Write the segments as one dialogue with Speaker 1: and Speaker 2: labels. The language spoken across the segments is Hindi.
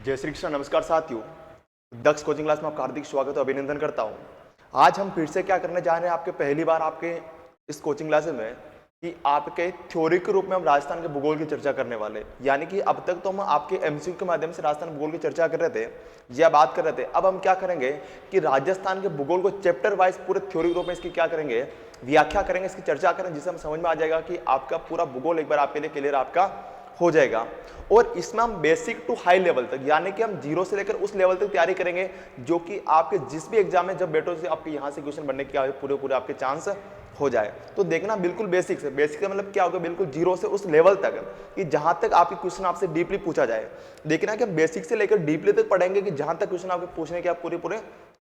Speaker 1: जय श्री कृष्ण। नमस्कार साथियों, दक्ष कोचिंग क्लास में आपका हार्दिक स्वागत और अभिनंदन करता हूं। आज हम फिर से क्या करने जा रहे हैं आपके पहली बार आपके इस कोचिंग क्लासेस में कि आपके थ्योरी के रूप में हम राजस्थान के भूगोल की चर्चा करने वाले। यानी कि अब तक तो हम आपके एमसीक्यू के माध्यम से राजस्थान भूगोल की चर्चा कर रहे थे या बात कर रहे थे। अब हम क्या करेंगे कि राजस्थान के भूगोल को चैप्टर वाइज पूरे थ्योरी के रूप में इसकी क्या करेंगे, व्याख्या करेंगे, इसकी चर्चा करेंगे, जिससे हम समझ में आ जाएगा कि आपका पूरा भूगोल एक बार आपके लिए क्लियर आपका हो जाएगा। और इसमें हम बेसिक टू हाई लेवल तक, यानी कि हम जीरो से लेकर उस लेवल तक तैयारी करेंगे जो कि आपके जिस भी एग्जाम में जब बैठो से आपके यहाँ से क्वेश्चन बनने के पूरे आपके चांस हो जाए। तो देखना बिल्कुल बेसिक से, बेसिक का मतलब क्या होगा, बिल्कुल जीरो से उस लेवल तक कि जहां तक आपके क्वेश्चन आपसे डीपली पूछा जाए। देखना कि हम बेसिक से लेकर डीपली तक पढ़ेंगे कि जहां तक क्वेश्चन आपके पूछने के पूरे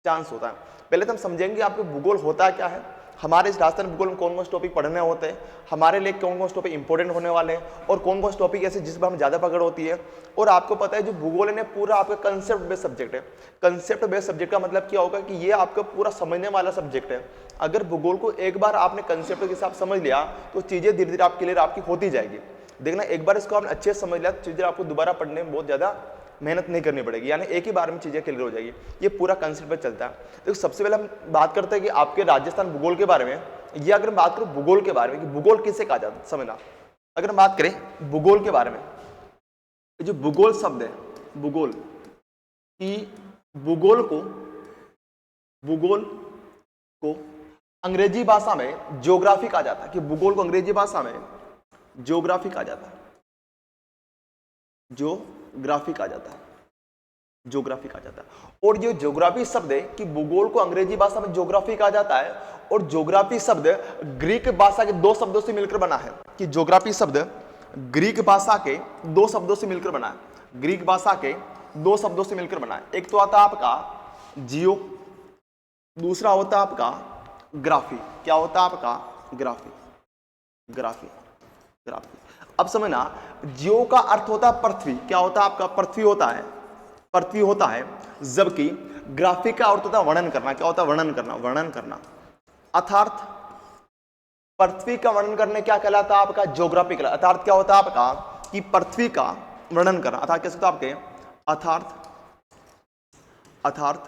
Speaker 1: चांस होता है। पहले तो हम समझेंगे आपके भूगोल होता क्या है, हमारे इस राजस्थान भूगोल में कौन कौन से टॉपिक पढ़ने होते हैं, हमारे लिए कौन कौन से टॉपिक इंपॉर्टेंट होने वाले हैं और कौन कौन से टॉपिक ऐसे जिस पर हम ज्यादा पकड़ होती है। और आपको पता है जो भूगोल है पूरा आपका कंसेप्ट बेस्ड सब्जेक्ट है। कंसेप्ट बेस्ड सब्जेक्ट का मतलब क्या होगा कि ये आपका पूरा समझने वाला सब्जेक्ट है। अगर भूगोल को एक बार आपने कंसेप्ट के हिसाब समझ लिया तो चीजें धीरे धीरे आपके लिए आपकी होती जाएगी। देखना एक बार इसको आपने अच्छे से समझ लिया तो चीजें आपको दोबारा पढ़ने में बहुत ज्यादा मेहनत नहीं करनी पड़ेगी, यानी एक ही बार में चीजें क्लियर हो जाएगी। ये पूरा कंसेप्ट पे चलता है। तो सबसे पहले हम बात करते हैं कि आपके राजस्थान भूगोल के बारे में, या अगर हम बात करें भूगोल के बारे में कि भूगोल किसे कहा जाता है, समझना। अगर हम बात करें भूगोल के बारे में, जो भूगोल शब्द है, भूगोल की भूगोल को अंग्रेजी भाषा में ज्योग्राफी कहा जाता है। कि भूगोल को अंग्रेजी भाषा में ज्योग्राफी कहा जाता है, ज्योग्राफी कहा जाता है, ज्योग्राफी कहा जाता है। और ये ज्योग्राफी शब्द है कि भूगोल को अंग्रेजी भाषा में ज्योग्राफी कहा जाता है। और ज्योग्राफी शब्द ग्रीक भाषा के दो शब्दों से मिलकर बना है। कि ज्योग्राफी शब्द ग्रीक भाषा के दो शब्दों से मिलकर बना है। ग्रीक भाषा के दो शब्दों से मिलकर बना है। एक तो आता है आपका जियो, दूसरा होता है आपका ग्राफी। क्या होता है आपका ग्राफी, ग्राफी, ग्राफी। अब समझना, जियो का अर्थ होता है पृथ्वी। क्या होता है आपका, पृथ्वी होता है, पृथ्वी होता है। जबकि ग्राफी का अर्थ होता है वर्णन करना। क्या होता है, वर्णन करना, वर्णन करना। अर्थात पृथ्वी का वर्णन करने क्या कहलाता है आपका, ज्योग्राफी कहलाता। अर्थात क्या होता है आपका कि पृथ्वी का वर्णन करना। अर्थात कैसे होता है आपके, अर्थात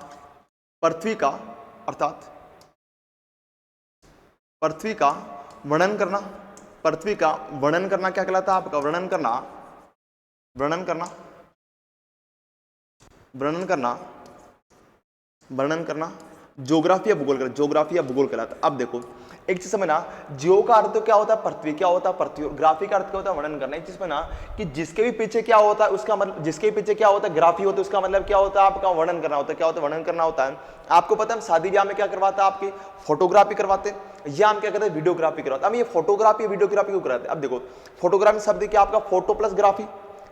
Speaker 1: पृथ्वी का, अर्थात पृथ्वी का वर्णन करना। पृथ्वी का वर्णन करना क्या कहलाता है आपका, वर्णन करना, वर्णन करना, वर्णन करना, वर्णन करना। ज्योग्राफी या भूगोल, ज्योग्राफी या भूगोल कहलाता है। अब देखो एक चीज समझना, जियो का अर्थ तो क्या होता है पृथ्वी, क्या होता है पृथ्वी। ग्राफी का अर्थ क्या होता है, वर्णन करना। एक चीज समझना कि जिसके भी पीछे क्या होता है उसका मतलब, जिसके भी पीछे क्या होता है ग्राफी होता है, उसका मतलब क्या होता है आपका, वर्णन करना होता है। क्या होता है, वर्णन करना होता है। आपको पता है हम शादी ब्याह में क्या करवाते हैं, आपकी फोटोग्राफी करवाते हैं, या हम क्या करते हैं, वीडियोग्राफी करवाते हैं। हम ये फोटोग्राफी वीडियोग्राफी क्यों कराते हैं। अब देखो फोटोग्राफी शब्द क्या आपका, फोटो प्लस ग्राफी।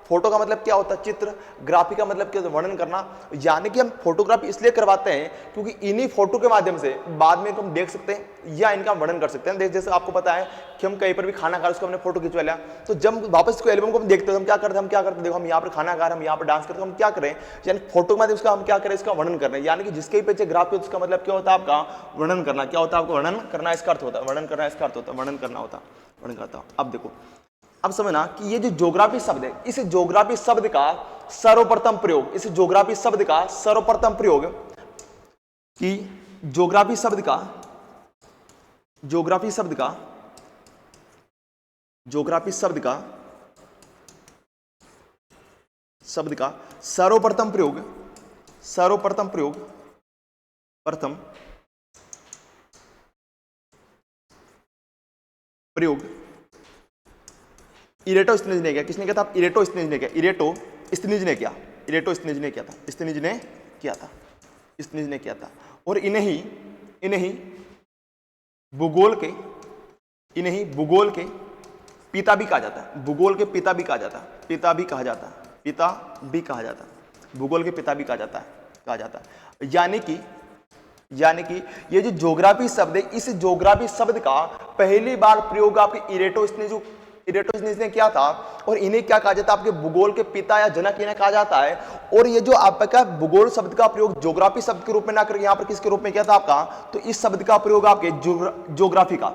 Speaker 1: फोटो का मतलब क्या होता है, चित्र। ग्राफी का मतलब क्या होता है, वर्णन करना। यानी कि हम फोटोग्राफी इसलिए करवाते हैं क्योंकि इन्हीं फोटो के माध्यम से बाद में हम देख सकते हैं या इनका वर्णन कर सकते हैं। जैसे आपको पता है कि हम कहीं पर भी खाना खा रहे उसको हमने फोटो खिंचवा लिया, तो जब वापस इसको एल्बम को हम देखते हैं हम क्या करते हैं, देखो हम यहाँ पर खाना खा रहे हैं, हम यहाँ पर डांस करते हैं, हम क्या करें, यानी फोटो के माध्यम से हम क्या करें, इसका वर्णन कर रहे हैं। यानी कि जिसके पीछे ग्राफी उसका मतलब क्या होता है आपका, वर्णन करना। क्या होता है आपको, वर्णन करना इसका अर्थ होता है, वर्णन करना इसका अर्थ होता है, वर्णन करना होता है, वर्णन करता हूं। अब देखो, अब समझना कि ये जो ज्योग्राफी शब्द है, इस ज्योग्राफी शब्द का सर्वप्रथम प्रयोग, इस ज्योग्राफी शब्द का सर्वप्रथम प्रयोग कि ज्योग्राफी शब्द का, ज्योग्राफी शब्द का, ज्योग्राफी शब्द का, शब्द का सर्वप्रथम प्रयोग, सर्वप्रथम प्रयोग, प्रथम प्रयोग इरेटोस्थनीज ने किया। किसने किया था, इरेटोस्थनीज ने किया। इरेटोस्थनीज ने किया, इरेटोस्थनीज ने किया था, स्थनीज ने किया था, स्थनीज ने किया था। और इन्हीं भूगोल के, इन्हीं भूगोल के पिता भी कहा जाता है। भूगोल के पिता भी कहा जाता है, पिता भी कहा जाता है, पिता भी कहा जाता है, भूगोल के पिता भी कहा जाता है, कहा जाता है। यानी कि ये जो ज्योग्राफी शब्द है, इस ज्योग्राफी शब्द का पहली बार प्रयोग आपके इरेटोस्थनीज ने किया था। और इन्हें क्या कहा जाता है, आपके भूगोल के पिता या जनक इन्हें कहा जाता है। और ये जो आपका भूगोल शब्द का प्रयोग ज्योग्राफी शब्द के रूप में ना करके यहाँ पर किसके रूप में किया था आपका, तो इस शब्द का प्रयोग आपके ज्योग्राफिका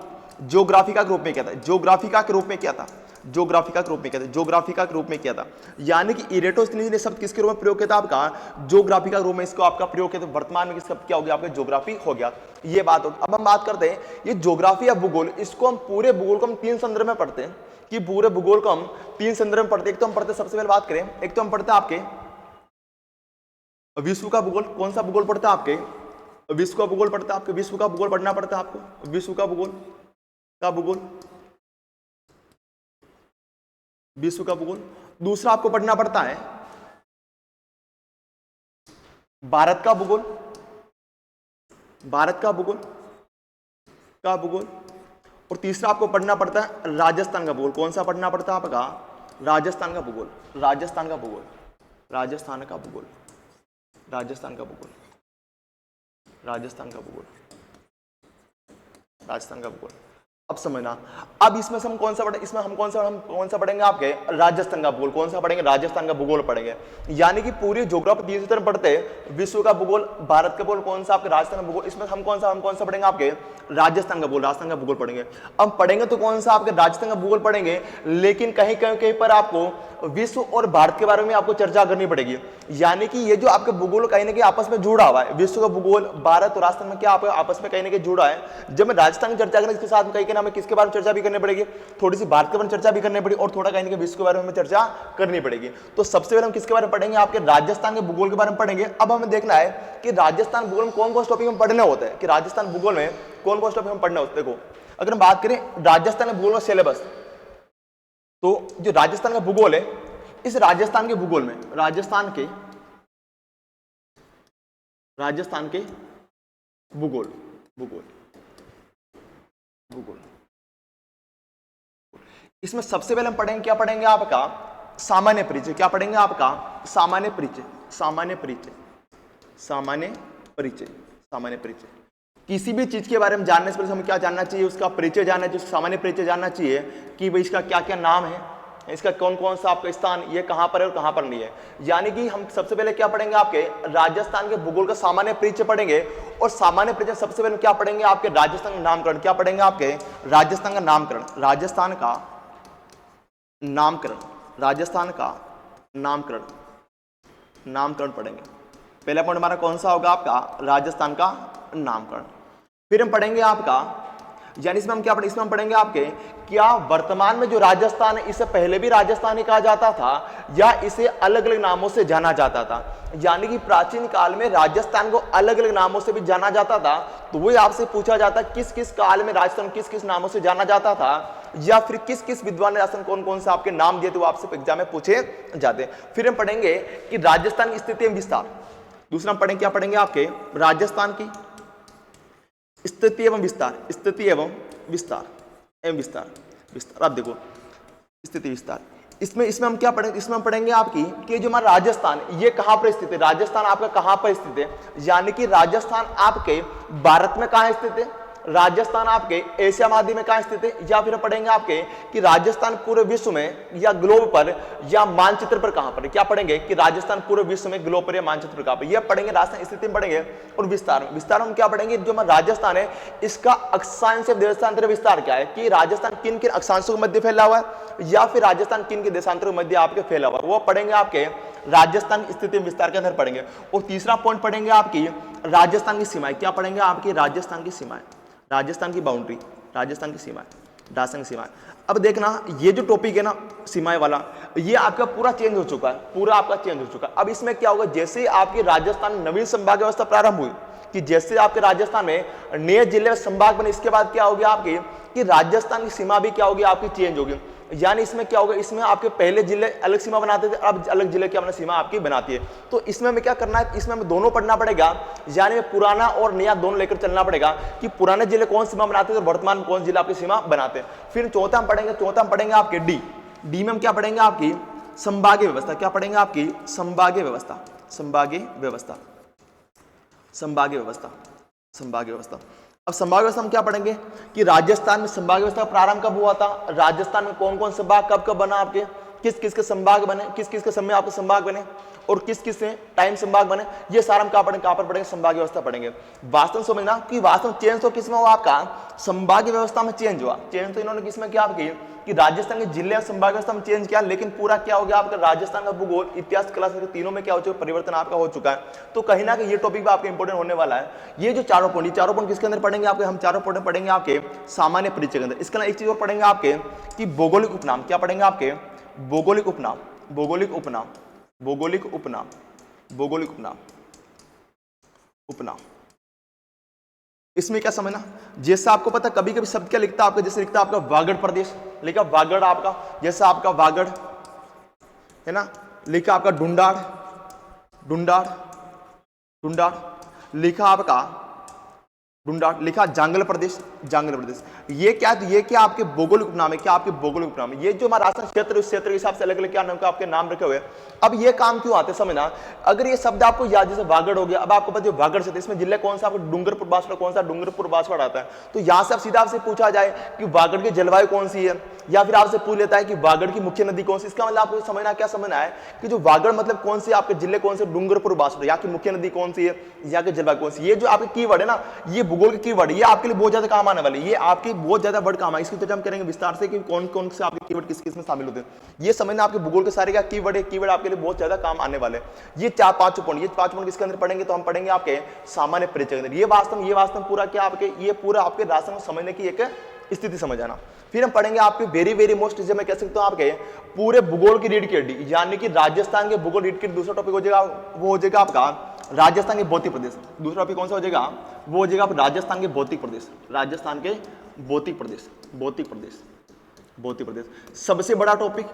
Speaker 1: के रूप में किया था, ज्योग्राफिका के रूप में किया था, ज्योग्राफिका के रूप में किया था, ज्योग्राफिका के रूप में किया था। यानी कि इरेटोस्थेनीज ने शब्द किसके रूप में प्रयोग किया था आपका, ज्योग्राफिका के रूप में इसको आपका प्रयोग किया था। वर्तमान में किसका क्या हो गया आपका, ज्योग्राफी हो गया। ये बात हो। अब हम बात करते हैं ये ज्योग्राफी या भूगोल, इसको हम पूरे भूगोल को हम 3 संदर्भ में पढ़ते हैं, कि पूरे भूगोल को हम 3 संदर्भ में पढ़ते हैं। एक तो हम पढ़ते हैं, सबसे पहले बात करें, एक तो हम पढ़ते हैं आपके विश्व का भूगोल। कौन सा भूगोल पढ़ता है आपके, विश्व का भूगोल पढ़ता है आपके, विश्व का भूगोल पढ़ना पड़ता है आपको, विश्व का भूगोल विश्व का भूगोल। दूसरा आपको पढ़ना पड़ता है भारत का भूगोल, भारत का भूगोल और तीसरा आपको पढ़ना पड़ता है राजस्थान का भूगोल। कौन सा पढ़ना पड़ता है आपका, राजस्थान का भूगोल, राजस्थान का भूगोल, राजस्थान का भूगोल, राजस्थान का भूगोल, राजस्थान का भूगोल, राजस्थान का भूगोल। अब समझना, अब इसमें से हम कौन सा पढ़ेंगे, इसमें हम कौन सा पढ़ेंगे आपके, राजस्थान का भूगोल। कौन सा पढ़ेंगे, राजस्थान का भूगोल पढ़ेंगे। यानी कि पूरी ज्योग्राफी 3 तरह पढ़ते हैं, विश्व का भूगोल, भारत का भूगोल, कौन सा आपके राजस्थान का भूगोल। इसमें हम कौन सा पढ़ेंगे आपके, राजस्थान का भूगोल, राजस्थान का भूगोल पढ़ेंगे। अब पढ़ेंगे तो कौन सा आपके राजस्थान का भूगोल पढ़ेंगे, लेकिन कहीं पर आपको विश्व और भारत के बारे में आपको चर्चा करनी पड़ेगी। यानी कि ये जो आपके भूगोल कहीं ना कहीं आपस में जुड़ा हुआ है, विश्व का भूगोल, भारत और राजस्थान में क्या आपस में कहीं ना कहीं जुड़ा है। जब मैं राजस्थान की चर्चा करें, इसके साथ कहीं ना हमें किसके बारे में चर्चा भी करनी पड़ेगी, थोड़ी सी भारत के बारे में चर्चा भी करनी पड़ेगी और थोड़ा कहीं ना कहीं विश्व के बारे में हमें चर्चा करनी पड़ेगी। तो सबसे पहले हम किसके बारे में पढ़ेंगे, आपके राजस्थान के भूगोल के बारे में पढ़ेंगे। अब हमें देखना है कि राजस्थान भूगोल में कौन कौन से टॉपिक हम पढ़ने होते हैं, कि राजस्थान भूगोल में कौन कौन से टॉपिक हम पढ़ने होते हैं। देखो, अगर हम बात करें राजस्थान के भूगोल का सिलेबस, तो जो राजस्थान का भूगोल है, इस राजस्थान के भूगोल में राजस्थान के भूगोल इसमें सबसे पहले हम पढ़ेंगे, क्या पढ़ेंगे आपका, सामान्य परिचय। क्या पढ़ेंगे आपका, सामान्य परिचय, सामान्य परिचय, सामान्य परिचय, सामान्य परिचय। किसी भी चीज के बारे में जानने से पहले हमें क्या जानना चाहिए, उसका परिचय जानना चाहिए, सामान्य परिचय जानना चाहिए कि भाई इसका क्या क्या नाम है, इसका कौन कौन सा आपका स्थान, ये कहां पर है और कहां पर नहीं है। यानी कि हम सबसे पहले क्या पढ़ेंगे, आपके राजस्थान के भूगोल का सामान्य परिचय पढ़ेंगे। और सामान्य परिचय सबसे पहले क्या पढ़ेंगे, आपके राजस्थान का नामकरण। क्या पढ़ेंगे आपके, राजस्थान का नामकरण, राजस्थान का नामकरण, राजस्थान का नामकरण, नामकरण पढ़ेंगे। पहला पॉइंट हमारा कौन सा होगा, आपका राजस्थान का नामकरण। फिर हम पढ़ेंगे आपका, यानी इसमें हम क्या पढ़ेंगे, इसमें हम पढ़ेंगे आपके क्या वर्तमान में जो राजस्थान है, इसे पहले भी राजस्थान ही कहा जाता था या इसे अलग अलग नामों से जाना जाता था। यानी कि प्राचीन काल में राजस्थान को अलग अलग नामों से भी जाना जाता था। तो वही आपसे पूछा जाता किस किस काल में राजस्थान किस किस नामों से जाना जाता था, या फिर किस किस विद्वान ने राजस्थान कौन कौन से आपके नाम दिए थे, वो आपसे एग्जाम में पूछे जाते। फिर हम पढ़ेंगे कि राजस्थान की स्थिति एवं विस्तार। दूसरा हम पढ़ेंगे, क्या पढ़ेंगे, आपके राजस्थान की स्थिति एवं विस्तार, स्थिति एवं विस्तार, एवं विस्तार, विस्तार। अब देखो स्थिति विस्तार, इसमें हम क्या पढ़ेंगे, इसमें हम पढ़ेंगे आपकी कि जो हमारा राजस्थान, ये कहां पर स्थित है, राजस्थान आपका कहां पर स्थित है। यानी कि राजस्थान आपके भारत में कहां स्थित है, राजस्थान आपके एशिया महाद्वीप में कहां स्थित है, या फिर पढ़ेंगे आपके कि राजस्थान पूरे विश्व में या ग्लोब पर या मानचित्र पर कहां पर है। क्या पढ़ेंगे कि राजस्थान पूरे विश्व में ग्लोब पर या मानचित्र पर कहां पर, यह पढ़ेंगे। राजस्थान स्थिति में पढ़ेंगे। और विस्तार में, विस्तार में क्या पढ़ेंगे, जो हमारा राजस्थान है इसका अक्षांश देशांतर विस्तार क्या है, कि राजस्थान किन किन अक्षांशों के मध्य फैला हुआ है या फिर राजस्थान किन के देशांतरों के मध्य आपके फैला हुआ है, वो पढ़ेंगे आपके राजस्थान की स्थिति विस्तार के अंदर पढ़ेंगे। और तीसरा पॉइंट पढ़ेंगे आपकी राजस्थान की सीमाएं। क्या पढ़ेंगे, आपकी राजस्थान की सीमाएं, राजस्थान की बाउंड्री, राजस्थान की सीमाएं, राजस्थान की सीमाएं। अब देखना, ये जो टॉपिक है ना सीमाएं वाला, ये आपका पूरा चेंज हो चुका है, पूरा आपका चेंज हो चुका है। अब इसमें क्या होगा, जैसे आपके राजस्थान में नवीन संभाग व्यवस्था प्रारंभ हुई, कि जैसे आपके राजस्थान में नए जिले संभाग बने, इसके बाद क्या होगी आपकी कि राजस्थान की सीमा भी क्या होगी, आपकी चेंज होगी। यानी इसमें क्या होगा, इसमें आपके पहले जिले अलग सीमा बनाते थे, अब अलग जिले की अपना सीमा आपकी बनाती है। तो इसमें हमें क्या करना है, इसमें हमें दोनों पढ़ना पड़ेगा। यानी पुराना और नया दोनों लेकर चलना पड़ेगा कि पुराने जिले कौन सीमा बनाते थे और वर्तमान में कौन जिला आपकी सीमा बनाते हैं। फिर चौथा हम पढ़ेंगे आपके डी में हम क्या पढ़ेंगे, आपकी संभागीय व्यवस्था। क्या पढ़ेंगे, आपकी संभागीय व्यवस्था, संभागीय व्यवस्था, संभागीय व्यवस्था, संभागीय व्यवस्था। अब संभाग व्यवस्था हम क्या पढ़ेंगे कि राजस्थान में संभाग व्यवस्था का प्रारंभ कब हुआ था, राजस्थान में कौन कौन संभाग कब कब बना, आपके किस किस के संभाग बने, किस किस के समय आपके संभाग बने और किस किस से टाइम संभाग बने, ये सारा हम कहां पर पढ़ेंगे, संभाग व्यवस्था पढ़ेंगे। वास्तव समझना कि वास्तव चेंज तो किसमें हुआ, आपका संभागीय व्यवस्था में चेंज हुआ। चेंज तो इन्होंने किसमें किया आपकी कि राजस्थान के जिले और संभाग हम चेंज किया, लेकिन पूरा क्या हो गया आपका राजस्थान का भूगोल, इतिहास, कला, संस्कृति तीनों में क्या हो चुका, परिवर्तन आपका हो चुका है। तो कहीं ना कहीं ये टॉपिक भी आपका इंपॉर्टेंट होने वाला है। ये जो चारों पॉइंट किसके अंदर पढ़ेंगे आपके, हम चारों पॉइंट पढ़ेंगे आपके सामान्य परिचय के अंदर। इसके अलावा एक चीज और पढ़ेंगे आपके कि भौगोलिक उपनाम, क्या पढ़ेंगे आपके भौगोलिक उपनाम, भौगोलिक उपनाम, भौगोलिक उपनाम, भौगोलिक उपनाम, उपनाम। इसमें क्या समझना, जैसे आपको पता कभी कभी शब्द क्या लिखता है आपका, जैसे लिखता है आपका वागड़ प्रदेश, लिखा वागड़ आपका, जैसे आपका वागड़ है ना, लिखा आपका ढूंढाड़, ढूंढाड़, ढूंढाड़, लिखा आपका ढूंढाड़, लिखा जांगल प्रदेश, जांगल प्रदेश। ये क्या, ये क्या आपके भौगोलिक उपनाम है, क्या आपके भौगोलिक उपनाम है। ये जो हमारा राजस्थान क्षेत्र है, उस क्षेत्र के हिसाब से अलग अलग क्या नाम का आपके नाम रखे हुए हैं। अब ये काम क्यों आते समझना, अगर ये शब्द आपको याद, जैसे वागड़ हो गया, अब आपको पता जो वागड़ से इसमें जिले कौन सा, आपको डूंगरपुर बांसवाड़ा, कौन सा डूंगरपुर बांसवाड़ा आता है। तो यहां से आप सीधा आपसे पूछा जाए कि वागड़ की जलवायु कौन सी है, या फिर आपसे पूछ लेता है कि वागड़ की मुख्य नदी कौन सी। इसका मतलब आपको समझना, क्या समझना है कि जो वागड़ मतलब कौन सी, आपके जिले कौन से, डूंगरपुर बांसवाड़ा, यहाँ की मुख्य नदी कौन सी है, यहाँ की जलवायु कौन सी। ये जो आपके कीवर्ड है ना, ये भूगोल के कीवर्ड, ये आपके लिए बहुत ज्यादा काम आने वाले, ये आपके बहुत ज्यादा वर्ड काम है। इसकी तो हम करेंगे विस्तार से कि कौन कौन से आपके कीवर्ड किस किस में शामिल होते हैं। ये समझना आपके भूगोल के सारे क्या कीवर्ड है, कीवर्ड आपके लिए बहुत ज्यादा काम आने वाले। ये चार पांच पॉइंट, ये पांच पॉइंट किसके अंदर पढ़ेंगे, तो हम पढ़ेंगे आपके सामान्य परिचय के अंदर। ये वास्तव पूरा क्या आपके, ये पूरा आपके राजस्थान को समझने की एक स्थिति समझ आना। फिर हम पढ़ेंगे आपके वेरी वेरी मोस्ट, मैं कह सकता हूं आपके पूरे भूगोल की रीढ़ की हड्डी, यानी कि राजस्थान के भूगोल रीढ़ की दूसरा टॉपिक हो जाएगा, वो हो जाएगा आपका राजस्थान के भौतिक प्रदेश। दूसरा टॉपिक कौन सा हो जाएगा, वो हो जाएगा आप राजस्थान के भौतिक प्रदेश, राजस्थान के भौतिक प्रदेश, भौतिक प्रदेश, भौतिक प्रदेश। सबसे बड़ा टॉपिक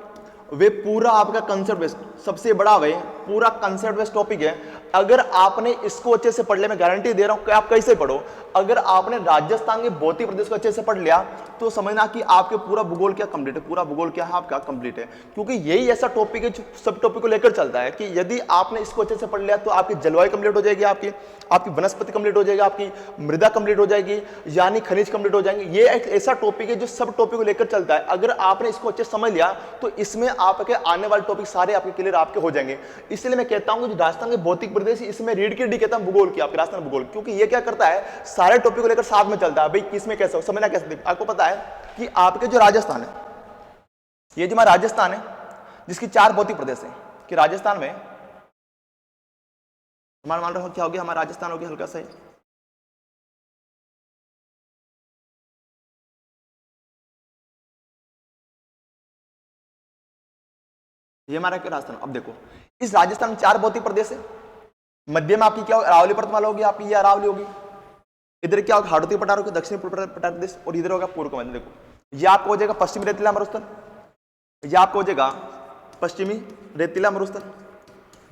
Speaker 1: वे पूरा आपका कंसेप्ट बेस्ड, सबसे बड़ा वे पूरा कंसेप्ट बेस्ड टॉपिक है। अगर आपने इसको अच्छे से पढ़ लिया, मैं गारंटी दे रहा हूं कि आप कैसे पढ़ो, अगर आपने राजस्थान के भौतिक प्रदेश को अच्छे से पढ़ लिया तो समझना कि आपके पूरा भूगोल क्या कंप्लीट है, पूरा भूगोल क्या है आपका कंप्लीट है। क्योंकि यही ऐसा टॉपिक है जो सब टॉपिक को लेकर चलता है कि यदि आपने इसको अच्छे से पढ़ लिया तो आपकी जलवायु कंप्लीट हो जाएगी, आपकी वनस्पति कंप्लीट हो जाएगी, आपकी मृदा कंप्लीट हो जाएगी, यानी खनिज कंप्लीट हो जाएंगे। ये एक ऐसा टॉपिक है जो सब टॉपिक को लेकर चलता है। अगर आपने इसको अच्छे समझ लिया तो इसमें आपके आने वाले टॉपिक सारे आपके क्लियर आपके हो जाएंगे। इसलिए मैं कहता हूं कि राजस्थान के भौतिक प्रदेश, इसमें रीढ़ की हड्डी कहता हूं भूगोल की, आपके राजस्थान भूगोल, क्योंकि ये क्या करता है सारे टॉपिक को लेकर साथ में चलता है। भाई किसमें कैसे समझना, कैसे आपको पता है कि आपके जो राजस्थान है, ये जो हमारा राजस्थान है जिसकी 4 भौतिक प्रदेश है, कि राजस्थान में हमारा मान रहे हो क्या हो गया, हमारा राजस्थान हो गया हल्का सा, ये हमारा क्या राजस्थान। अब देखो इस राजस्थान में 4 भौतिक प्रदेश है, मध्य में आपकी क्या होगी, अरावली पर्वतमाला होगी, आपकी ये अरावली होगी, इधर क्या होगा हाड़ौती पठार होगी, दक्षिणी पठार प्रदेश, और इधर होगा पूर्व कमान। देखो ये आपको हो जाएगा पश्चिमी रेतीला मरुस्थल, ये आपको हो जाएगा पश्चिमी रेतीला मरुस्थल,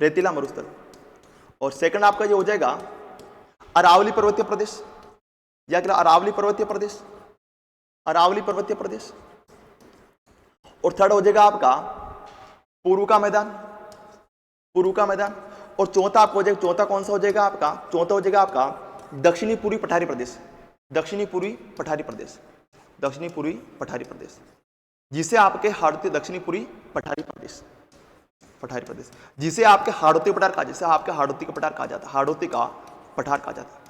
Speaker 1: रेतीला मरुस्थल, और सेकंड आपका ये हो जाएगा अरावली पर्वतीय प्रदेश, या क्या अरावली पर्वतीय प्रदेश, अरावली पर्वतीय प्रदेश, और थर्ड हो जाएगा आपका पूर्व का मैदान, पूर्व का मैदान, और चौथा आपको हो जाएगा, चौथा कौन सा हो जाएगा आपका, चौथा हो जाएगा आपका दक्षिणी पूर्वी पठारी प्रदेश, दक्षिणी पूर्वी पठारी प्रदेश, दक्षिणी पूर्वी पठारी प्रदेश, जिसे आपके हाड़ौती दक्षिणी पूर्वी पठारी प्रदेश, पठारी प्रदेश, जिसे आपके हाड़ौती पठार कहा, जिसे आपके हाड़ौती का पठार कहा जाता है, हाड़ौती का पठार कहा जाता है।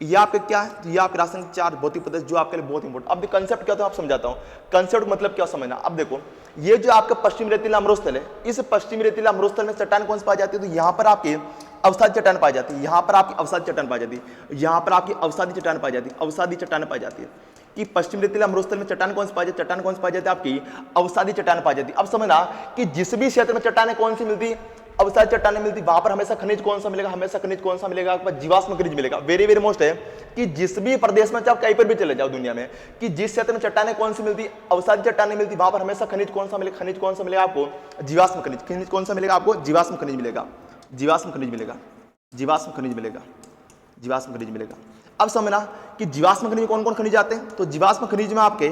Speaker 1: ये आपके क्या है, ये आपके राजस्थान के 4 भौतिक प्रदेश जो आपके लिए बहुत इंपॉर्टेंट। अब कंसेप्ट क्या होता है आप समझाता हूं, कंसेप्ट मतलब क्या समझना। अब देखो ये जो आपका पश्चिमी रेतीला मरुस्थल है, इस पश्चिमी रेतीला मरुस्थल में चट्टान कौन सी पाई जाती है, तो यहाँ पर आपकी अवसादी चट्टान पाई जाती है, यहाँ पर आपकी अवसादी चट्टान पाई जाती है, यहाँ पर आपकी अवसादी चट्टान पाई जाती है, अवसादी चट्टान पाई जाती है। कि पश्चिम रेतीला मरुस्थल में चट्टान कौन सी पाई जाती है, चट्टान कौन सी पाई जाती है, आपकी अवसादी चट्टान पाई जाती है। अब समझना कि जिस भी क्षेत्र में चट्टानें कौन सी मिलती, अवसादी चट्टानें मिलती, वहां पर हमेशा खनिज कौन सा मिलेगा, हमेशा खनिज कौन सा मिलेगा, आपको जीवाश्म खनिज मिलेगा। वेरी वेरी मोस्ट है कि जिस भी प्रदेश में चाहे कहीं पर भी चले जाओ दुनिया में, कि जिस क्षेत्र में चट्टानें कौन सी मिलती, अवसादी चट्टानें मिलती, वहां पर हमेशा खनिज कौन सा मिलेगा, खनिज कौन सा मिलेगा आपको, जीवाश्म खनिज। खनिज कौन सा मिलेगा आपको, जीवाश्म खनिज मिलेगा, जीवाश्म खनिज मिलेगा, जीवाश्म खनिज मिलेगा, जीवाश्म खनिज मिलेगा। अब समझना कि जीवाश्म खनिज में कौन कौन खनिज आते हैं, तो जीवाश्म खनिज में आपके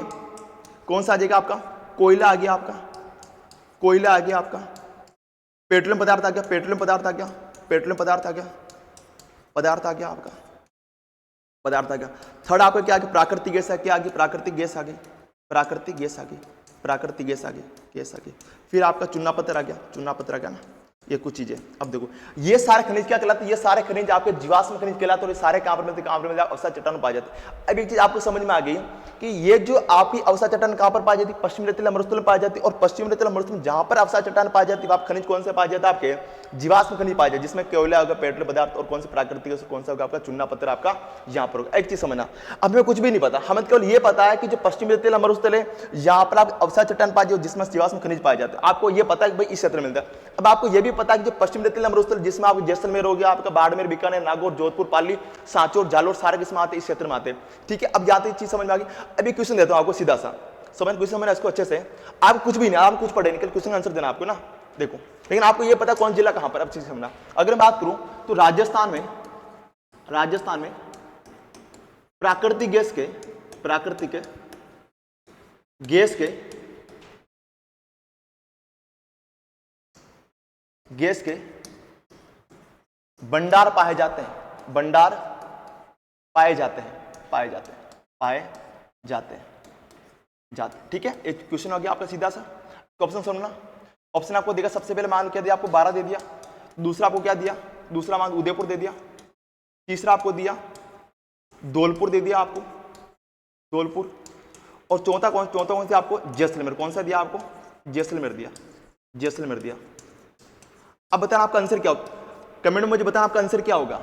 Speaker 1: कौन सा आ जाएगा, आपका कोयला आ गया, आपका कोयला आ गया, आपका पेट्रोलियम पदार्थ आ गया, पेट्रोलियम पदार्थ आ गया, पेट्रोलियम पदार्थ आ गया, पदार्थ आ गया, आपका पदार्थ आ गया। थर्ड आपका क्या आ गया, प्राकृतिक गैस क्या आ गई, प्राकृतिक गैस आ गई, प्राकृतिक गैस आ गई, प्राकृतिक गैस आ गई, गैस आ गई। फिर आपका चुना पत्थर आ गया, चुना पत्थर आ गया ना, ये कुछ चीजें। अब देखो ये सारे खनिज क्या कहलाते हैं, ये सारे खनिज आपके जीवाश्म खनिज कहलाते हैं और ये सारे कहां पर मिलते हैं, कहां पर मिलते हैं, अवसाद चट्टान पाए जाते हैं। अब एक चीज आपको समझ में आ गई कि ये जो आपकी अवसाद चट्टान कहां पर पाई जाती है, पश्चिमी रेतीला मरुस्थल में पाई जाती है। और पश्चिमी रेतीला मरुस्थल जहां पर अवसाद चट्टान पाई जाती है आप खनिज कौन से पाए जाता है, आपके जीवाश्म खनिज पाए जाते, जिसमें कोयला होगा, पेट्रोल पदार्थ, और कौन से प्राकृतिक कौन सा होगा आपका चूना पत्थर आपका यहाँ पर होगा। एक चीज समझना, अब हमें कुछ भी नहीं पता, हमें केवल ये पता है कि जो पश्चिमी रेतीला मरुस्थल है यहाँ पर आप अवसाद चट्टान पाए जाते जिसमें जीवाश्म खनिज पाए जाते हैं। आपको ये पता है कि भाई इस क्षेत्र में मिलता है। अब आपको ये भी पता है कि जो पश्चिमी रेतीला मरुस्थल जिसमें आपको जैसलमेर हो गया, आपका बाड़मेर, बीकानेर, नागौर, जोधपुर, पाली, सांचौर, जालोर सारे किस्म आते हैं, इस क्षेत्र में आते हैं। ठीक है, अब जाते चीज समझ में आ गई। अभी क्वेश्चन देता हूं आपको सीधा सा, समझना इसको अच्छे से। आप कुछ भी नहीं, आप कुछ पढ़े निकल क्वेश्चन आंसर देना आपको ना, देखो। लेकिन आपको ये पता कौन जिला कहां पर, अब चीज समझना। अगर मैं बात करूं तो राजस्थान में प्राकृतिक गैस के भंडार पाए जाते हैं, ठीक है। एक क्वेश्चन हो गया आपका सीधा सा, तो ऑप्शन सुनना। ऑप्शन आपको देगा, सबसे पहले मान क्या दिया आपको, 12 दे दिया। दूसरा आपको क्या दिया, दूसरा मान उदयपुर दे दिया। तीसरा आपको दिया धौलपुर दे दिया आपको, धौलपुर। और चौथा कौन सा आपको, जैसलमेर। कौन सा दिया आपको, जैसलमेर दिया। अब बताना आपका आंसर क्या होगा, कमेंट में मुझे बताना आपका आंसर क्या होगा,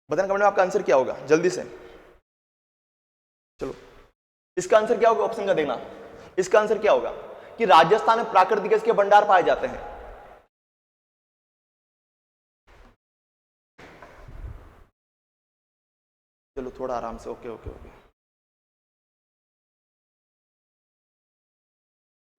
Speaker 1: बताना कमेंट में आपका आंसर क्या होगा जल्दी से। चलो इसका आंसर क्या होगा, ऑप्शन का देखना। इसका आंसर क्या होगा कि राजस्थान में प्राकृतिक गैस के भंडार पाए जाते हैं। चलो थोड़ा आराम से, ओके।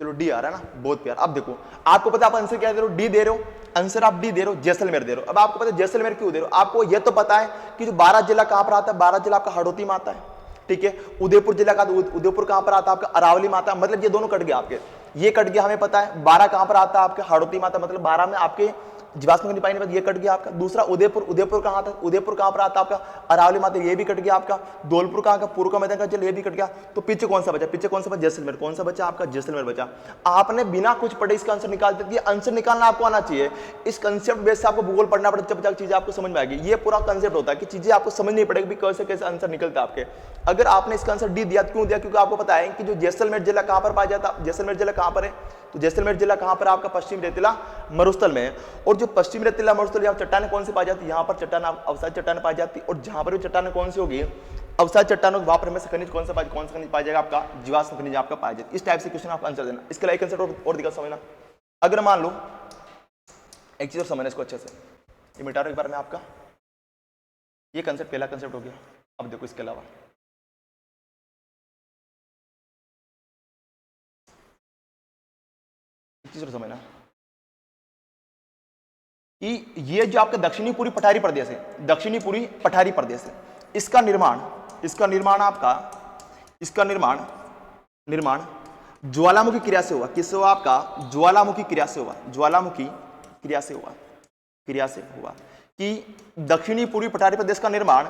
Speaker 1: चलो डी आ रहा है ना, बहुत प्यार। अब देखो आपको पता, आप आंसर क्या दे रहे हो, डी दे रहे हो, आंसर आप डी दे रहे हो, जैसलमेर दे रहे हो। अब आपको पता है जैसलमेर क्यों दे रहे हो, आपको ये तो पता है कि जो 12 जिला कहां पर आता है, 12 जिला आपका हड़ौती में आता है। ठीक है, उदयपुर जिला का, उदयपुर कहां पर आता है आपका, अरावली में आता है। मतलब ये दोनों कट गया आपके, ये कट गया, हमें पता है। 12 कहां पर आता है आपके, हड़ौती में आता है, मतलब 12 में आपके जीवाश्म खनिज पाए, ये कट गया आपका। दूसरा उदयपुर कहां था, उदयपुर कहां पर आता है आपका, अरावली माता, ये भी कट गया आपका। धौलपुर कहां का, पूर्व का मैदान का जल, ये भी कट गया। तो पीछे कौन सा बचा, जैसलमेर। कौन सा बचा आपका, जैसलमेर बचा। आपने बिना कुछ पढ़े इसका आंसर निकाल दिया। आंसर निकालना आपको आना चाहिए, इस कंसेप्ट बेस से आपको भूगोल पढ़ना पड़ेगा, जब तक चीजें आपको समझ में आएगी। ये पूरा कंसेप्ट होता है कि चीजें आपको समझनी पड़ेगी कैसे आंसर निकलता है आपके। अगर आपने इसका आंसर डी दिया, क्यों दिया, क्योंकि आपको पता है कि जो जैसलमेर जिला कहां पर पाया जाता है, जैसलमेर जिला कहां पर है, तो जैसलमेर जिला कहां पर आपका, पश्चिम रेतीला मरुस्थल में है। और जो पश्चिम रेतीला मरुस्थल, यहाँ चट्टानें कौन सी पाई जाती है, यहाँ पर चट्टान अवसाद चट्टान पाई जाती है। और जहां पर भी चट्टानें कौन सी होगी, अवसाद चट्टानों, वहां पर हमें खनिज कौन सा खनिज पाया जाएगा आपका, जीवाश्म खनिज आपका पाया जाएगा। इस टाइप से क्वेश्चन आपका आंसर देना। इसके लिए एक कंसेप्ट और दिखा समझना। अगर मान लो एक चीज और समझना इसको अच्छे से, ये मिटा रहा एक बार में आपका, ये कंसेप्ट पहला कंसेप्ट हो गया। अब देखो इसके अलावा चीज और समझना कि ये जो आपका दक्षिणी पूरी पठारी प्रदेश है, इसका निर्माण ज्वालामुखी क्रिया से हुआ। किससे हुआ आपका, ज्वालामुखी क्रिया से हुआ कि दक्षिणी पूर्वी पठारी प्रदेश का निर्माण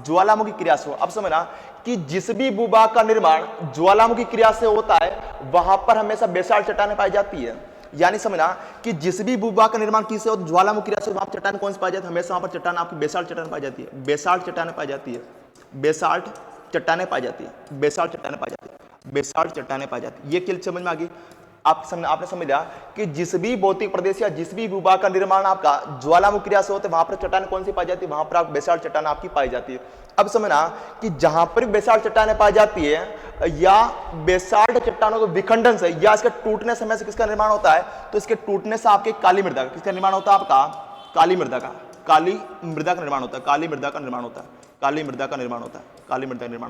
Speaker 1: ज्वालामुखी क्रिया से हुआ। अब समझना कि जिस भी भूभाग का निर्माण ज्वालामुखी क्रिया से होता है वहां पर हमेशा बेसाल्ट चट्टानें पाई जाती है। यानी समझना कि जिस भी भूभाग का निर्माण किससे हो, ज्वालामुखी क्रिया से, वहां पर चट्टान कौन सी पाई जाती है, हमेशा वहां पर चट्टान आपकी बेसाल्ट चट्टान पाई जाती है। बेसाल्ट चट्टानें पाई जाती है। ये किल समझ में आ गई। आपने समझ लिया कि जिस भी भौतिक प्रदेश या जिस भी भूभाग का निर्माण आपका ज्वालामुखी क्रिया से होता है वहां पर चट्टान कौन सी पाई जाती है, वहां पर आप बेसाल्ट चट्टान आपकी पाई जाती है। अब समझना कि जहां पर बेसाल्ट चट्टानें पाई जाती है या बेसाल्ट चट्टानों के विखंडन से या इसके टूटने समय से किसका निर्माण होता है, तो इसके टूटने से आपके काली मृदा का किसका निर्माण होता है, आपका काली मृदा का निर्माण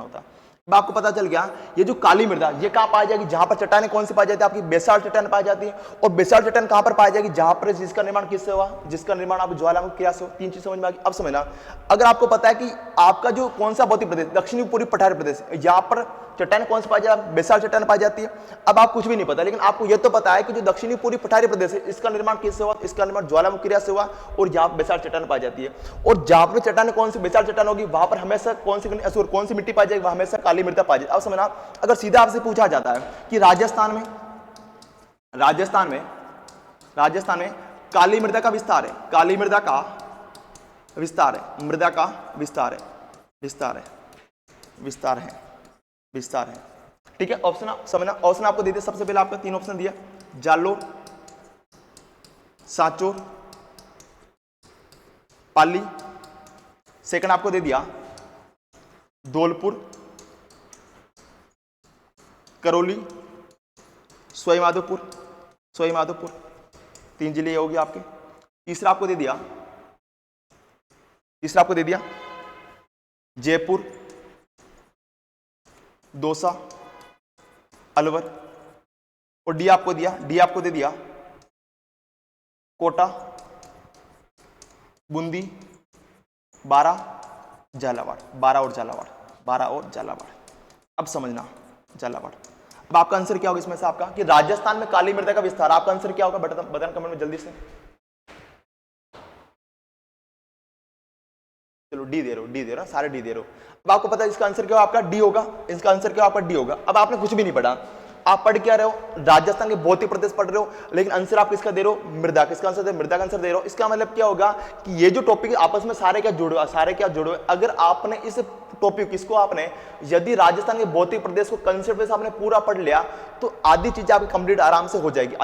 Speaker 1: होता है। अब आपको पता चल गया ये जो काली मृदा ये कहां पाई जाएगी, जहां पर चट्टानें कौन सी पाई जाती है, आपकी बेसाल्ट चट्टान पाई जाती है। और बेसाल्ट चट्टान कहां पर पाई जाएगी, जहां पर जिसका निर्माण किससे हुआ, जिसका निर्माण आप ज्वालामुखी क्रिया से हो। तीन चीज समझ में आ गई। अब समझना, अगर आपको पता है कि आपका जो कौन सा भौतिक प्रदेश, दक्षिणी पूर्वी पठारी प्रदेश, यहाँ पर चट्टानें कौन सी पाई जाती है, बेसाल्ट चट्टान पाई जाती है। अब आप कुछ भी नहीं पता, लेकिन आपको यह तो पता है कि जो दक्षिणी पूर्वी पठारी प्रदेश है इसका निर्माण किससे हुआ, इसका निर्माण ज्वालामुखी क्रिया से हुआ और यहाँ पर बेसाल्ट चट्टान पाई जाती है। और जहां पर चट्टान कौन सी बेसाल्ट चट्टान होगी वहां पर हमेशा कौन सी मिट्टी पाई जाएगी, वहां हमेशा काली मृदा पाई जाएगी। अब समझना, अगर सीधा आपसे पूछा जाता है कि राजस्थान राजस्थान में काली मृदा का विस्तार है, काली मृदा का विस्तार है, मृदा का विस्तार है, विस्तार है। ठीक है, ऑप्शन समझना, ऑप्शन आपको दे दिया, सबसे पहले आपको 3 ऑप्शन दिया, जालोर, सांचोर, पाली। सेकंड आपको दे दिया धौलपुर, करौली, सवाई माधोपुर, 3 जिले ये हो गए आपके। तीसरा आपको दे दिया जयपुर, दौसा, अलवर। और डी आपको दे दिया कोटा, बूंदी, बारा, झालावाड़, बारा और झालावाड़। अब समझना झालावाड़। अब आपका आंसर क्या होगा इसमें से आपका, कि राजस्थान में काली मृदा का विस्तार, आपका आंसर क्या होगा बताना कमेंट में जल्दी से। चलो डी दे रहे हो, सारे डी दे रहे हो। अब आपको पता है इसका आंसर क्या आपका डी होगा, इसका आंसर क्या आपका डी होगा। अब आपने कुछ भी नहीं पढ़ा, आप पढ़ क्या रहे हो, राजस्थान के भौतिक प्रदेश पढ़ रहे हो, लेकिन आंसर आप किसका दे रहे हो, मृदा। किसका आंसर दे, मृदा का आंसर दे रहे हो। इसका मतलब क्या होगा कि ये जो टॉपिक आपस में सारे क्या जुड़े। अगर आपने इस टॉपिक इसको आपने यदि राजस्थान के भौतिक प्रदेश को कंसेप्ट बेस आपने पूरा पढ़ लिया तो आधी चीज आपकी कंप्लीट आराम से हो जाएगी,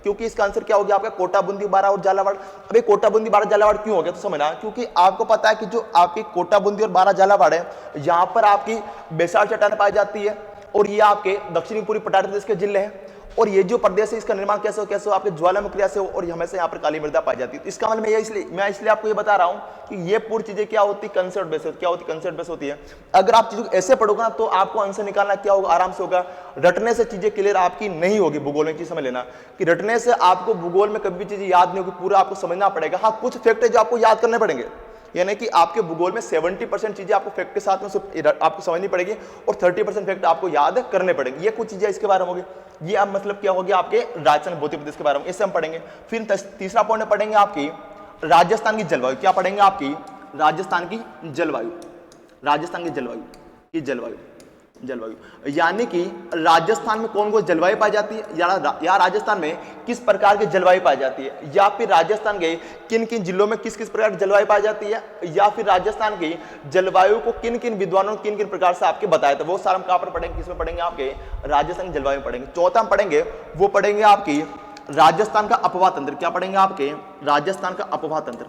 Speaker 1: क्योंकि इसका आंसर क्या हो गया आपका कोटा, बूंदी, बारा और झालावाड़। अबे कोटा, बूंदी, बारा, झालावाड़ क्यों हो गया तो समझना, क्योंकि आपको पता है कि जो आपकी कोटा, बूंदी और बारा, झालावाड़ है, यहां पर आपकी बेसाल्ट चट्टान पाई जाती है और ये आपके दक्षिणी पूर्वी पठारी प्रदेश के जिले हैं। और ये जो प्रदेश है इसका निर्माण कैसे हो आपके ज्वालामुखी क्रिया से हो, और हमेशा यहाँ पर काली मृदा पाई जाती है। तो इसका मतलब मैं इसलिए आपको ये बता रहा हूँ कि ये पूरी चीजें क्या होती, कंसेप्ट बेस होती है। अगर आप चीजों को ऐसे पढ़ोगे ना तो आपको आंसर निकालना क्या होगा, आराम से होगा। रटने से चीजें क्लियर आपकी नहीं होगी। भूगोल में चीज समझ लेना कि रटने से आपको भूगोल में कभी भी चीजें याद नहीं होगी, पूरा आपको समझना पड़ेगा। हाँ, कुछ फैक्ट है जो आपको याद करने पड़ेंगे, यानी कि आपके भूगोल में 70% चीजें आपको फैक्ट के साथ में आपको समझनी पड़ेगी और 30% फैक्ट आपको याद करने पड़ेंगे। ये कुछ चीजें इसके बारे में होगी। ये अब मतलब क्या हो गया आपके राजस्थान भौतिक प्रदेश के बारे में, इससे हम पढ़ेंगे। फिर तीसरा पॉइंट पढ़ेंगे आपकी राजस्थान की जलवायु। क्या पढ़ेंगे आपकी राजस्थान की जलवायु, यानी कि राजस्थान में कौन कौन जलवायु पाई जाती है, या राजस्थान में किस प्रकार की जलवायु पाई जाती है, या फिर राजस्थान के किन किन जिलों में किस किस प्रकार की जलवायु पाई जाती है, या फिर राजस्थान की जलवायु को किन किन विद्वानों किन किन प्रकार से आपके बताया था, वो सारा हम कहां पर पढ़ेंगे, किसमें पढ़ेंगे, आपके राजस्थान की जलवायु में पढ़ेंगे। चौथा हम पढ़ेंगे वो पढ़ेंगे आपकी राजस्थान का अपवाह तंत्र। क्या पढ़ेंगे आपके राजस्थान का अपवाह तंत्र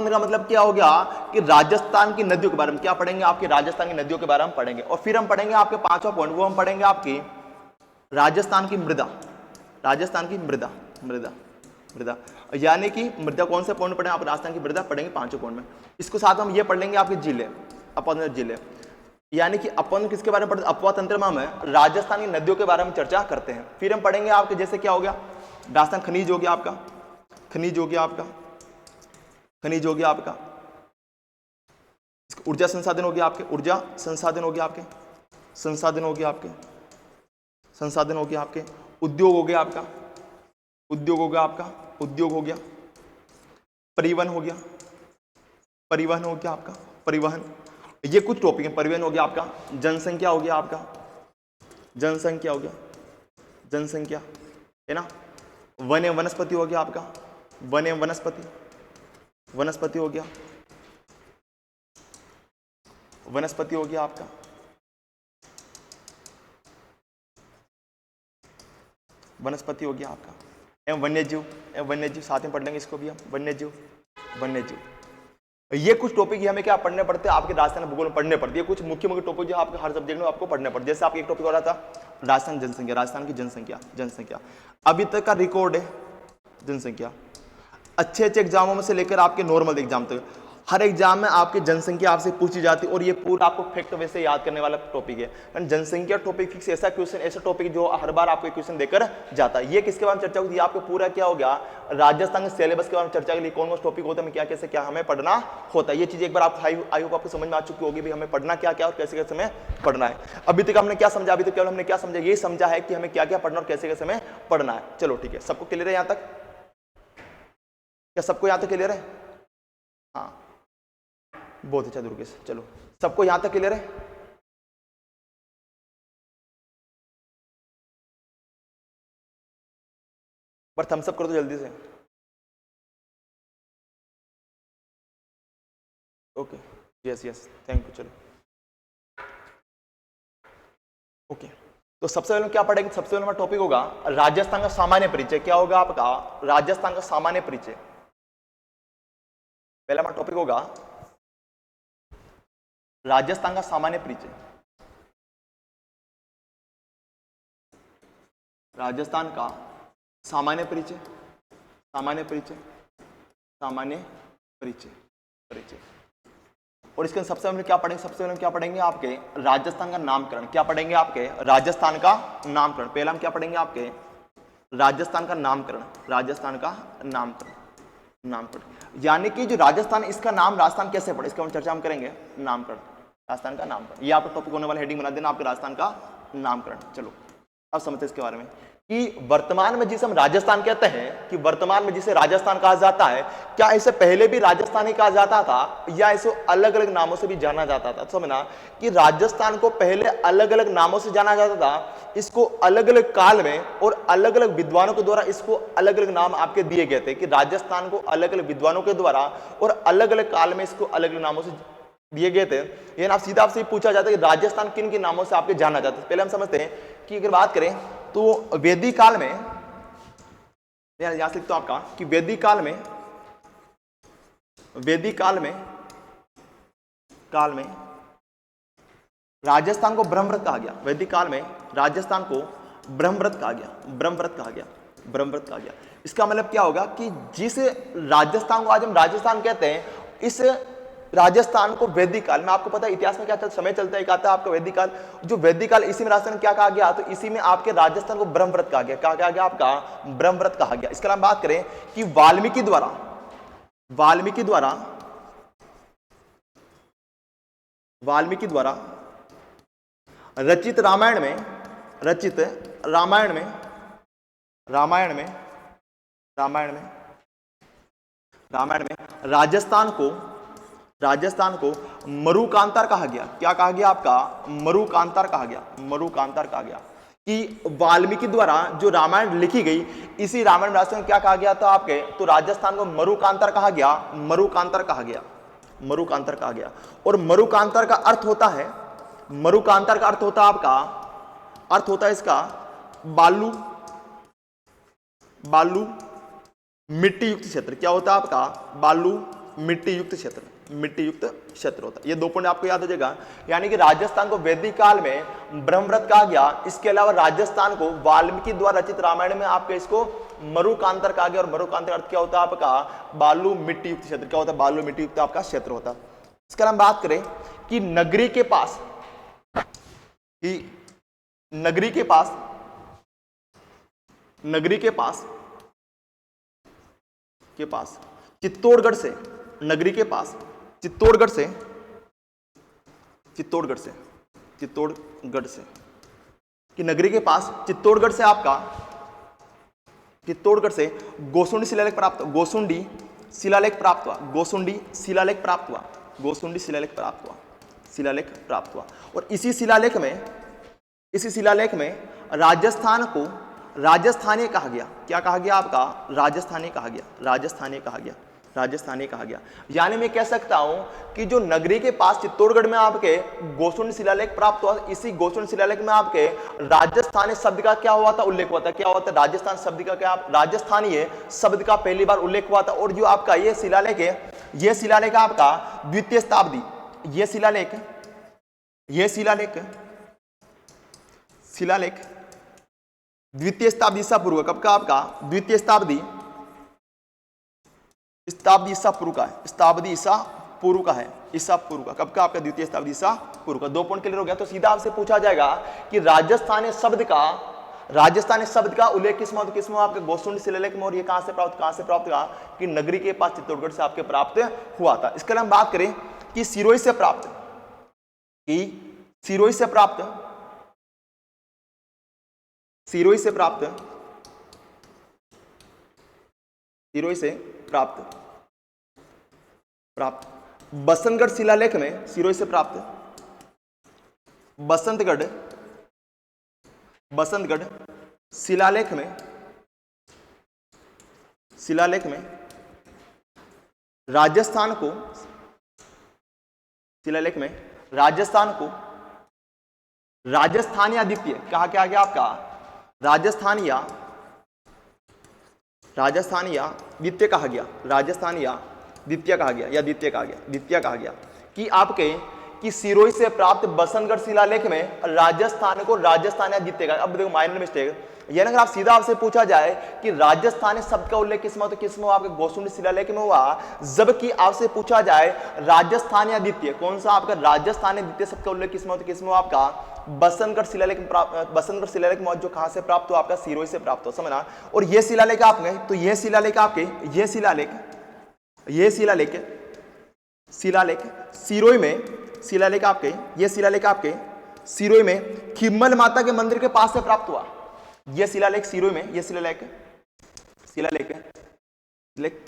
Speaker 1: का मतलब क्या हो गया कि राजस्थान की नदियों के बारे में क्या पढ़ेंगे, आपके राजस्थान की नदियों के बारे में पढ़ेंगे। और फिर हम पढ़ेंगे आपके 5वां पॉइंट, वो हम पढ़ेंगे आपकी राजस्थान की मृदा, यानी कि मृदा कौन से पॉइंट पढ़ेंगे आप, राजस्थान की मृदा पढ़ेंगे 5वें पॉइंट में। इसके साथ हम ये पढ़ लेंगे आपके जिले, यानी कि अपन किसके बारे में पढ़ते, अपवाह तंत्र में हम राजस्थान की नदियों के बारे में चर्चा करते हैं। फिर हम पढ़ेंगे आपके जैसे क्या हो गया, राजस्थान खनिज हो गया आपका, ऊर्जा संसाधन हो गया आपके, संसाधन हो गया आपके, उद्योग हो गया आपका, परिवहन हो गया आपका, ये कुछ टॉपिक है। परिवहन हो गया आपका, जनसंख्या हो गया है ना, वन एवं वनस्पति हो गया आपका, वनस्पति हो गया आपका, एवं वन्यजीव साथ में पढ़ लेंगे इसको भी हम, वन्यजीव। ये कुछ टॉपिक हमें क्या पढ़ने पड़ते हैं, आपके राजस्थान भूगोल में पढ़ने पड़ते हैं। कुछ मुख्य टॉपिक जो आपके हर सब्जेक्ट में आपको पढ़ने पड़ते हैं। जैसे आपके एक टॉपिक हो रहा था राजस्थान की जनसंख्या, अभी तक का रिकॉर्ड है जनसंख्या। अच्छे एग्जामों में से लेकर आपके नॉर्मल एग्जाम तक हर एग्जाम में आपकी जनसंख्या आपसे पूछी जाती है, और ये पूरा आपको फैक्ट वैसे याद करने वाला टॉपिक है। जनसंख्या टॉपिक फिक्स ऐसा टॉपिक जो हर बार आपको क्वेश्चन देकर जाता है। ये किसके बारे में चर्चा होगी, आपको पूरा क्या हो गया राजस्थान के सिलेबस के बारे में चर्चा के लिए कौन कौन टॉपिक होता है, क्या कैसे क्या हमें पढ़ना होता है। ये चीज एक बार आप आई होप आपको समझ में आ चुकी होगी भी हमें पढ़ना क्या क्या और कैसे कैसे हमें पढ़ना है। अभी तक हमने क्या समझा, यही समझा है कि हमें क्या क्या पढ़ना और कैसे कैसे हमें पढ़ना है। चलो ठीक है, सबको क्लियर है यहां तक, क्या सबको यहां तक क्लियर है? हाँ बहुत अच्छा दुर्गेश, चलो सबको यहां तक क्लियर है। पर थम्स अप करो तो जल्दी से। Okay, yes yes, thank you. चलो ओके, तो सबसे पहले क्या पढ़ेंगे? सबसे पहले हमारा टॉपिक होगा राजस्थान का सामान्य परिचय। क्या होगा आपका? राजस्थान का सामान्य परिचय। पहला हमारा टॉपिक होगा राजस्थान का सामान्य परिचय। राजस्थान का सामान्य परिचय, सामान्य परिचय, सामान्य परिचय, परिचय। और इसके सबसे पहले क्या पढ़ेंगे? सबसे पहले क्या पढ़ेंगे? आपके राजस्थान का नामकरण। क्या पढ़ेंगे? आपके राजस्थान का नामकरण। पहला हम क्या पढ़ेंगे? आपके राजस्थान का नामकरण, राजस्थान का नामकरण, नामकरण। यानी कि जो राजस्थान, इसका नाम राजस्थान कैसे पड़े, इसका हम चर्चा हम करेंगे। नामकरण, राजस्थान का नामकरण, ये आपका टॉपिक होने वाला। हेडिंग बना देना आपके राजस्थान का नामकरण। चलो अब समझते हैं इसके बारे में कि वर्तमान में जिसे हम राजस्थान कहते हैं, कि वर्तमान में जिसे राजस्थान कहा जाता है, क्या इसे पहले भी राजस्थान ही कहा जाता था या इसे अलग अलग नामों से भी जाना जाता था? तो समझना कि राजस्थान को पहले अलग अलग नामों से जाना जाता था। इसको अलग अलग काल में और अलग अलग विद्वानों के द्वारा इसको अलग अलग नाम आपके दिए गए थे, कि राजस्थान को अलग अलग विद्वानों के द्वारा और अलग अलग काल में इसको अलग अलग नामों से दिए गए थे। लेकिन आप सीधा आपसे पूछा जाता है कि राजस्थान किन किन नामों से आपके जाना जाता है। पहले हम समझते हैं कि अगर बात करें तो वैदिक काल में, यहां से लिखता हूं आपका कि वैदिक काल में, वैदिक काल में राजस्थान को ब्रह्मव्रत कहा गया। वैदिक काल में राजस्थान को ब्रह्मव्रत कहा गया, ब्रह्मव्रत कहा गया, ब्रह्मव्रत कहा गया। इसका मतलब क्या होगा कि जिस राजस्थान को आज हम राजस्थान कहते हैं, इस राजस्थान को वैदिक काल में, आपको पता है इतिहास में क्या समय चलता है, आता है आपका वैदिक काल। जो वैदिक काल, इसी में राजस्थान क्या कहा गया? तो इसी में आपके राजस्थान को ब्रह्मव्रत कहा गया। क्या कहा गया? आपका ब्रह्मव्रत कहा गया। इसके अलावा बात करें कि वाल्मीकि द्वारा, वाल्मीकि द्वारा, वाल्मीकि द्वारा रचित रामायण में, रचित रामायण में, रामायण में, रामायण में, रामायण में राजस्थान को, राजस्थान को मरुकांतार कहा गया। क्या कहा गया? आपका मरुकांतार कहा गया, मरुकांतार कहा गया। कि वाल्मीकि द्वारा जो रामायण लिखी गई, इसी रामायण राजस्थान क्या कहा गया था आपके? तो राजस्थान को मरुकांतार कहा गया, मरुकांतार कहा गया, मरुकांतार कहा गया। और मरुकांतार का अर्थ होता है, मरुकांतार का अर्थ होता है आपका, अर्थ होता है इसका बालू, बालू मिट्टी युक्त क्षेत्र। क्या होता है आपका? बालू मिट्टी युक्त क्षेत्र, मिट्टी युक्त क्षेत्र होता है। ये 2 पॉइंट आपको याद हो जाएगा। यानी कि राजस्थान को वैदिक काल में ब्रह्मव्रत कहा गया। इसके अलावा राजस्थान को वाल्मीकि द्वारा रचित रामायण में आपके इसको मरुकांतर कहा गया। और मरुकांतर अर्थ क्या होता है आपका? बालू मिट्टी युक्त क्षेत्र। क्या होता है? बालू मिट्टी युक्त आपका क्षेत्र होता है। इसके अलावा बात करें कि नगरी के पास, कि नगरी के पास, नगरी के पास, के पास चित्तौड़गढ़ से, नगरी के पास चित्तौड़गढ़ से, चित्तौड़गढ़ से, चित्तौड़गढ़ से, कि नगरी के पास चित्तौड़गढ़ से आपका, चित्तौड़गढ़ से गोसुंडी शिलालेख प्राप्त, गोसुंडी शिलालेख प्राप्त हुआ, गोसुंडी शिलालेख प्राप्त हुआ, गोसुंडी शिलालेख प्राप्त हुआ, शिलालेख प्राप्त हुआ। और इसी शिलालेख में, इसी शिलालेख में राजस्थान को राजस्थानी कहा गया। क्या कहा गया आपका? राजस्थानी कहा गया, राजस्थानी कहा गया, राजस्थानी कहा गया। यानी मैं कह सकता हूं कि जो नगरी के पास चित्तौड़गढ़ में आपके गोसुंड शिलालेख प्राप्त हुआ, इसी गोसुंड शिलालेख में आपके राजस्थानी शब्द का क्या हुआ था? उल्लेख हुआ था। क्या हुआ था? राजस्थान शब्द का क्या, राजस्थानी शब्द का पहली बार उल्लेख हुआ था। और जो आपका ये शिलालेख है, ये शिलालेख आपका द्वितीय शताब्दी, ये शिलालेख, ये शिलालेख, शिलालेख द्वितीय शताब्दी ईसा पूर्व। कब का? आपका द्वितीय शताब्दी, शताब्दी ईसा पूर्व का है, शताब्दी ईसा पूर्व का है, ईसा पूर्व का। कब का? आपका द्वितीय शताब्दी ईसा पूर्व का। 2 पॉइंट क्लियर हो गया। तो सीधा आपसे पूछा जाएगा कि राजस्थानी शब्द का, राजस्थानी शब्द का उल्लेख किस में, किस में? आपके गोसुंड शिलालेख में। और ये कहां से प्राप्त, कहां से प्राप्त हुआ? कि नगरी के पास चित्तौड़गढ़ से आपके प्राप्त हुआ था। इसके लिए हम बात करें कि सिरोही से प्राप्त, कि सिरोही से प्राप्त, सिरोही से प्राप्त, सिरोही से प्राप्त, प्राप्त बसंतगढ़ शिलालेख में, सिरोही से प्राप्त बसंतगढ़, बसंतगढ़ शिलालेख में, शिलालेख में राजस्थान को, शिलालेख में राजस्थान को राजस्थान या द्वितीय कहा क्या गया आपका, राजस्थान या द्वितीय कहा गया, राजस्थान या द्वितीय कहा गया, या द्वितीय कहा गया कि आपके कि सिरोही से प्राप्त बसंतगढ़ शिलालेख में राजस्थान को राजस्थान या द्वितीय का। अब देखो माइनर मिस्टेक, यानी अगर आप सीधा आपसे पूछा जाए कि राजस्थानी शब्द का उल्लेख किस में, तो किस में आपके गोसुंडी शिलालेख में हुआ, जबकि आपसे पूछा जाए राजस्थान या द्वितीय, कौन सा आपका राजस्थान या द्वितीय शब्द का उल्लेख किस में, तो किस में आपका बसंतगढ़ शिलालेख में, बसंतगढ़ शिलालेख में जो कहां से प्राप्त हुआ, आपका सिरोही से प्राप्त हो, समझना। और ये शिलालेख आपने, तो ये शिलालेख आपके, ये शिलालेख सिरोही में, शिलालेख आपके, ये शिलालेख आपके सिरोही में खिम्मल माता के मंदिर के पास से प्राप्त हुआ। ये शिलालेख सिरोही में, ये शिलालेख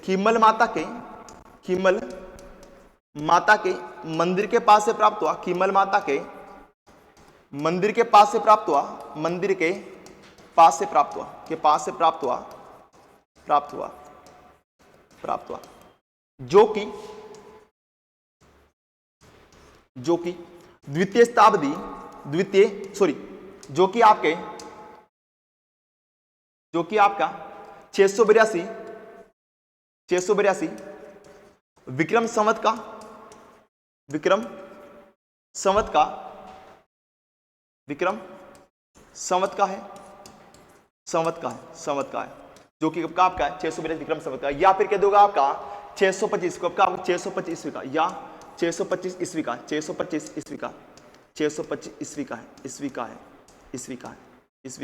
Speaker 1: खिम्मल माता के मंदिर के पास से प्राप्त हुआ, खिम्मल माता के मंदिर के पास से प्राप्त हुआ, मंदिर के पास से प्राप्त हुआ, के पास से प्राप्त हुआ, जो कि द्वितीय शताब्दी, जो कि आपका 682 विक्रम संवत का है, जो कि कब का है 682 विक्रम संवत का, या फिर कह दोगा आपका 625 कब का, 625 ईस्वी का, या 625 ईस्वी का, 625 ईस्वी का, 625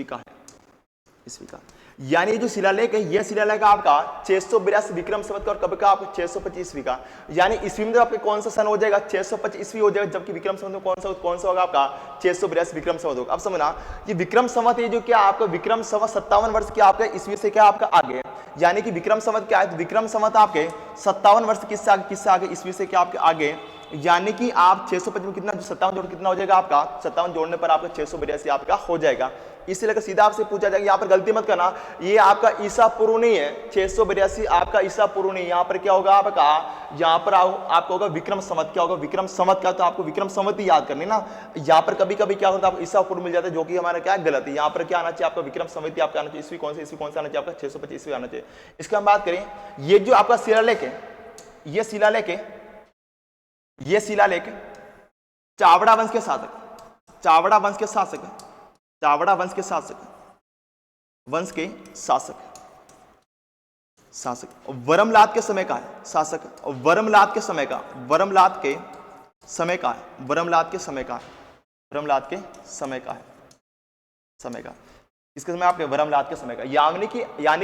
Speaker 1: ईस्वी का। यानी जो शिलालेख है, यह शिलालेख आपका 682 विक्रम संवत का और कब का आपका 625 ईस्वी का। यानी ईस्वी में तो आपके कौन सा सन हो जाएगा, 625 ईस्वी हो जाएगा, जबकि विक्रम संवत में कौन सा होगा आपका 682 विक्रम संवत होगा। अब समझना, ये विक्रम संवत ये जो क्या आपका विक्रम संवत 57 वर्ष की आपका ईस्वी से क्या आपका आगे, यानी कि विक्रम संवत क्या है, तो विक्रम संवत आपके 57 वर्ष किससे आगे ईस्वी से क्या आपके आगे, यानी कि आप 625 में कितना 57 जोड़ कितना हो जाएगा आपका, 57 जोड़ने पर आपका 682 आपका हो जाएगा। इससे लेकर सीधा आपसे पूछा जाएगा, यहाँ पर गलती मत करना, ये आपका ईसा पूर्व नहीं है, 682 आपका ईसा पूर्व नहीं, यहाँ पर क्या होगा आपका, यहाँ पर आपका होगा विक्रम संवत। क्या होगा विक्रम संवत का, तो आपको विक्रम संवत ही याद करनी ना। यहाँ पर कभी कभी क्या होता है आपको ईसा पूर्व मिल जाता है, जो कि हमारा क्या गलत है। यहाँ पर क्या आना चाहिए आपका विक्रम संवत आपका आना चाहिए। ईस्वी कौन सा आना चाहिए आपका 625 ईस्वी आना चाहिए। इसका हम बात करें, ये जो आपका शिलालेख है, ये शिलालेख चावड़ा वंश के शासक वर्मलाद के समय का है, शासक वर्मलाद के समय का इसके समय आपके वर्मलाद के समय का, यानी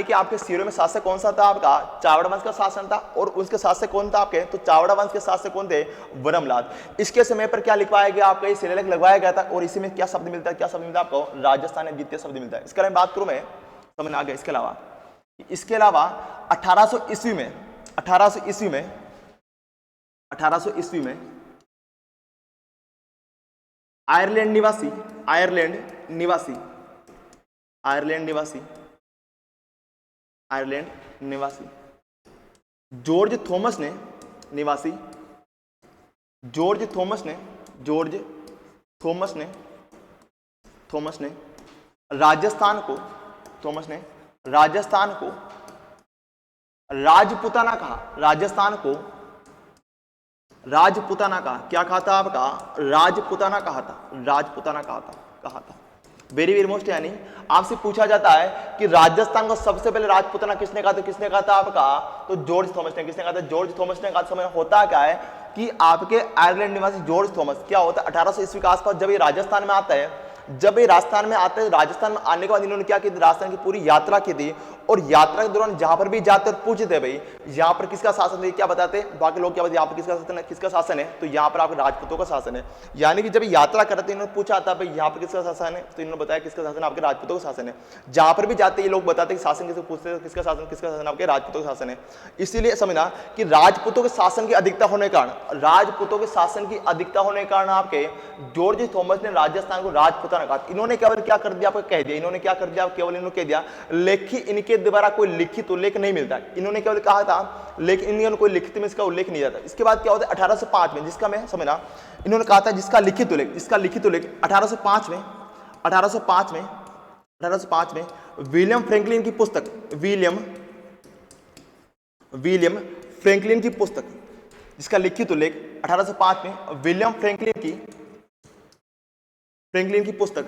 Speaker 1: कि आपके सिरोही में शासक कौन सा था आपका, चावड़ा वंश का शासन था। और उसके शासक कौन था आपके, तो चावड़ा वंश के शासक कौन थे, वर्मलाद। इसके समय पर क्या लिखवाया गया आपका, ये शिलालेख लगवाया गया था। और इसी में क्या शब्द मिलता है, आपको राजस्थान में द्वितीय शब्द मिलता है। इसके बारे में बात करूं मैं, समझ आ गया। इसके अलावा 1800 ईस्वी में आयरलैंड निवासी जॉर्ज थॉमस ने राजस्थान को राजपुताना कहा। क्या कहा था आपका, राजपुताना कहा था। वेरी वेरी मोस्ट, यानी आपसे पूछा जाता है कि राजस्थान को सबसे पहले राजपुताना किसने कहा, तो किसने कहा था आपका, तो जॉर्ज थॉमस ने। किसने कहा था, जॉर्ज थॉमस ने कहा। समझ होता क्या है कि आपके आयरलैंड निवासी जॉर्ज थॉमस क्या होता है 1800 ईस्वी के आसपास जब ये राजस्थान में आता है, राजस्थान में आने के बाद इन्होंने क्या किया, राजस्थान की पूरी यात्रा की थी। और यात्रा के दौरान जहां पर भी जाते और पूछते भाई यहाँ पर किसका शासन है, क्या बताते बाकी लोग, क्या बताते यहाँ पर किसका शासन है, तो यहाँ पर आपके राजपूतों का शासन है। यानी कि जब यात्रा करते इन्होंने पूछा था भाई यहाँ पर किसका शासन है, तो इन्होंने बताया किसका शासन, आपके राजपूतों का शासन है। जहां पर भी जाते ये लोग बताते शासन किसको पूछते, किसका शासन आपके राजपूतों का शासन है। इसीलिए समझना कि राजपूतों के शासन की अधिकता होने के कारण, आपके जॉर्ज थॉमस ने राजस्थान को राजपुताना कहा। इन्होंने केवल क्या कर दिया, आपको कह दिया, केवल इन्होंने कह दिया, लेकिन इनके इसके द्वारा कोई लिखित उल्लेख नहीं मिलता। इन्होंने केवल कहा था, लेकिन इन्होंने कोई लिखित में इसका उल्लेख नहीं जाता। इसके बाद क्या होता है 1805 में, जिसका मैं समझना, इन्होंने कहा था जिसका लिखित उल्लेख 1805 में 1805 में विलियम फ्रैंकलिन की पुस्तक, विलियम फ्रैंकलिन की पुस्तक जिसका लिखित उल्लेख 1805 में विलियम फ्रैंकलिन की पुस्तक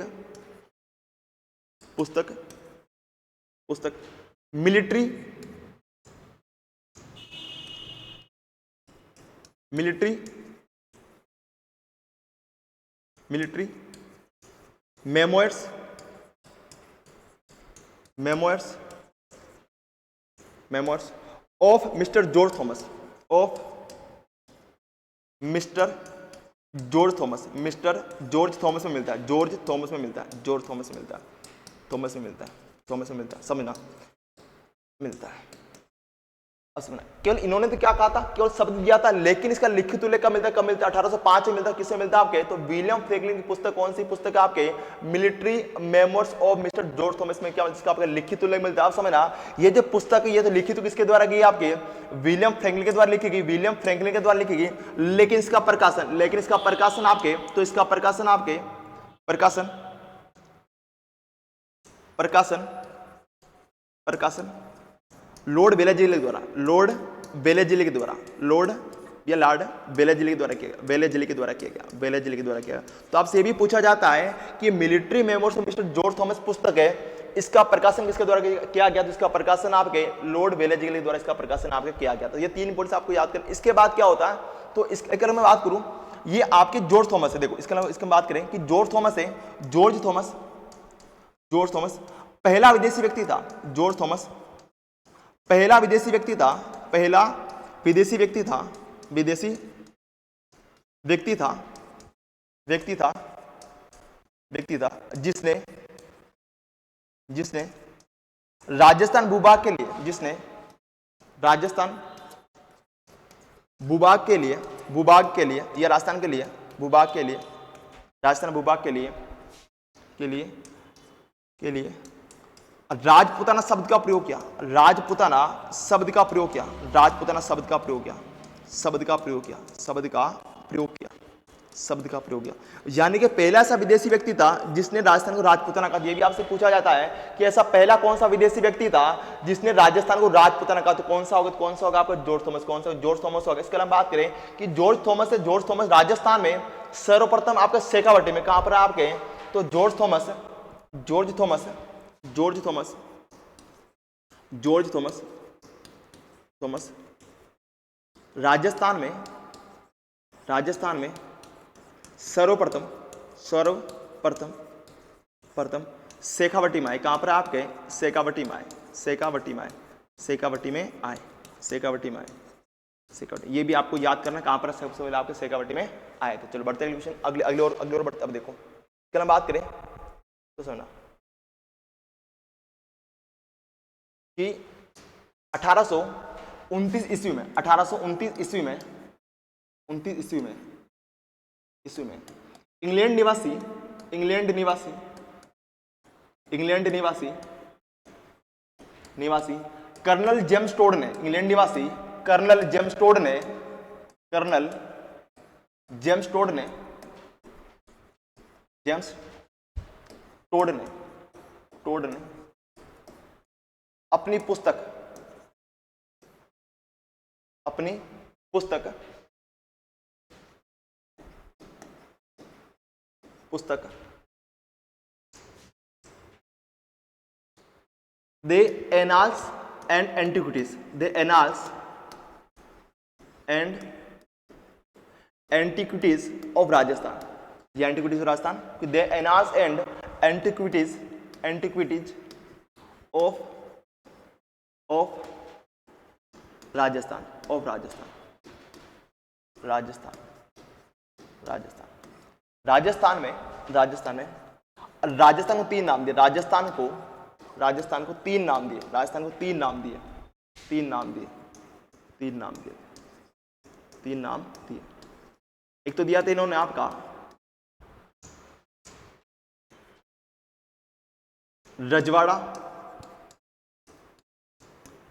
Speaker 1: military memoirs of mister George Thomas, mister George Thomas में मिलता है, समझना, मिलता है। अब समझना, केवल इन्होंने तो क्या कहा था, केवल शब्द दिया था, लेकिन इसका लिखित उल्लेख कब मिलता है, 1805 में मिलता है। किससे मिलता है आपके, तो विलियम फ्रैंकलिन की पुस्तक, कौन सी पुस्तक है आपके, military memoirs of mister George Thomas में क्या जिसका आपका लिखित उल्लेख मिलता है। आप समझना, ये जो पुस्तक है ये तो लिखित किसके द्वारा की आपके, विलियम फ्रैंकलिन के द्वारा लिखी गई, लेकिन इसका प्रकाशन आपके, तो इसका प्रकाशन आपके प्रकाशन लॉर्ड बेलेजिली के द्वारा किया गया। तो आपसे ये भी पूछा जाता है कि military memoirs of mister George Thomas पुस्तक है, इसका प्रकाशन किसके द्वारा किया गया, तो इसका प्रकाशन आपके लॉर्ड बेलेजिली के द्वारा इसका प्रकाशन आपके किया गया। तो ये 3 पॉइंट्स आपको याद कर। इसके बाद क्या होता है, तो इसके अगर मैं बात करूं, ये आपके जॉर्ज थॉमस है। देखो इसके बात करें कि जॉर्ज थॉमस पहला विदेशी व्यक्ति था। जॉर्ज थॉमस पहला विदेशी व्यक्ति था जिसने राजस्थान भूभाग के लिए, राजस्थान भूभाग के लिए राजपुताना शब्द का प्रयोग किया, यानी कि पहला ऐसा विदेशी व्यक्ति था जिसने राजस्थान को राजपुताना कहा। ये भी आपसे पूछा जाता है कि ऐसा पहला कौन सा विदेशी व्यक्ति था जिसने राजस्थान को राजपुताना कहा, तो कौन सा होगा आपका जॉर्ज थॉमस होगा। इसके अलावा बात करें कि जॉर्ज थॉमस राजस्थान में सर्वप्रथम आपके शेखावटी में, कहां पर आपके, तो जॉर्ज थॉमस राजस्थान में सर्वप्रथम शेखावटी में आए। कहां पर आपके, शेखावटी में आए। ये भी आपको याद करना, कहां पर सबसे पहले आपके शेखावटी में आए थे। चलो बढ़ते हैं क्वेश्चन, अगले और बढ़ते। अब देखो कल हम बात करें तो सुनना कि 1829 ईस्वी में इंग्लैंड निवासी कर्नल जेम्स टोड ने, कर्नल जेम्स टोड ने अपनी पुस्तक The Annals and Antiquities of Rajasthan, ये antiquities of Rajasthan, The Annals and Antiquities of Rajasthan में राजस्थान को 3 नाम दिए, राजस्थान को 3 नाम दिए। एक तो दिया था इन्होंने आपका रजवाड़ा,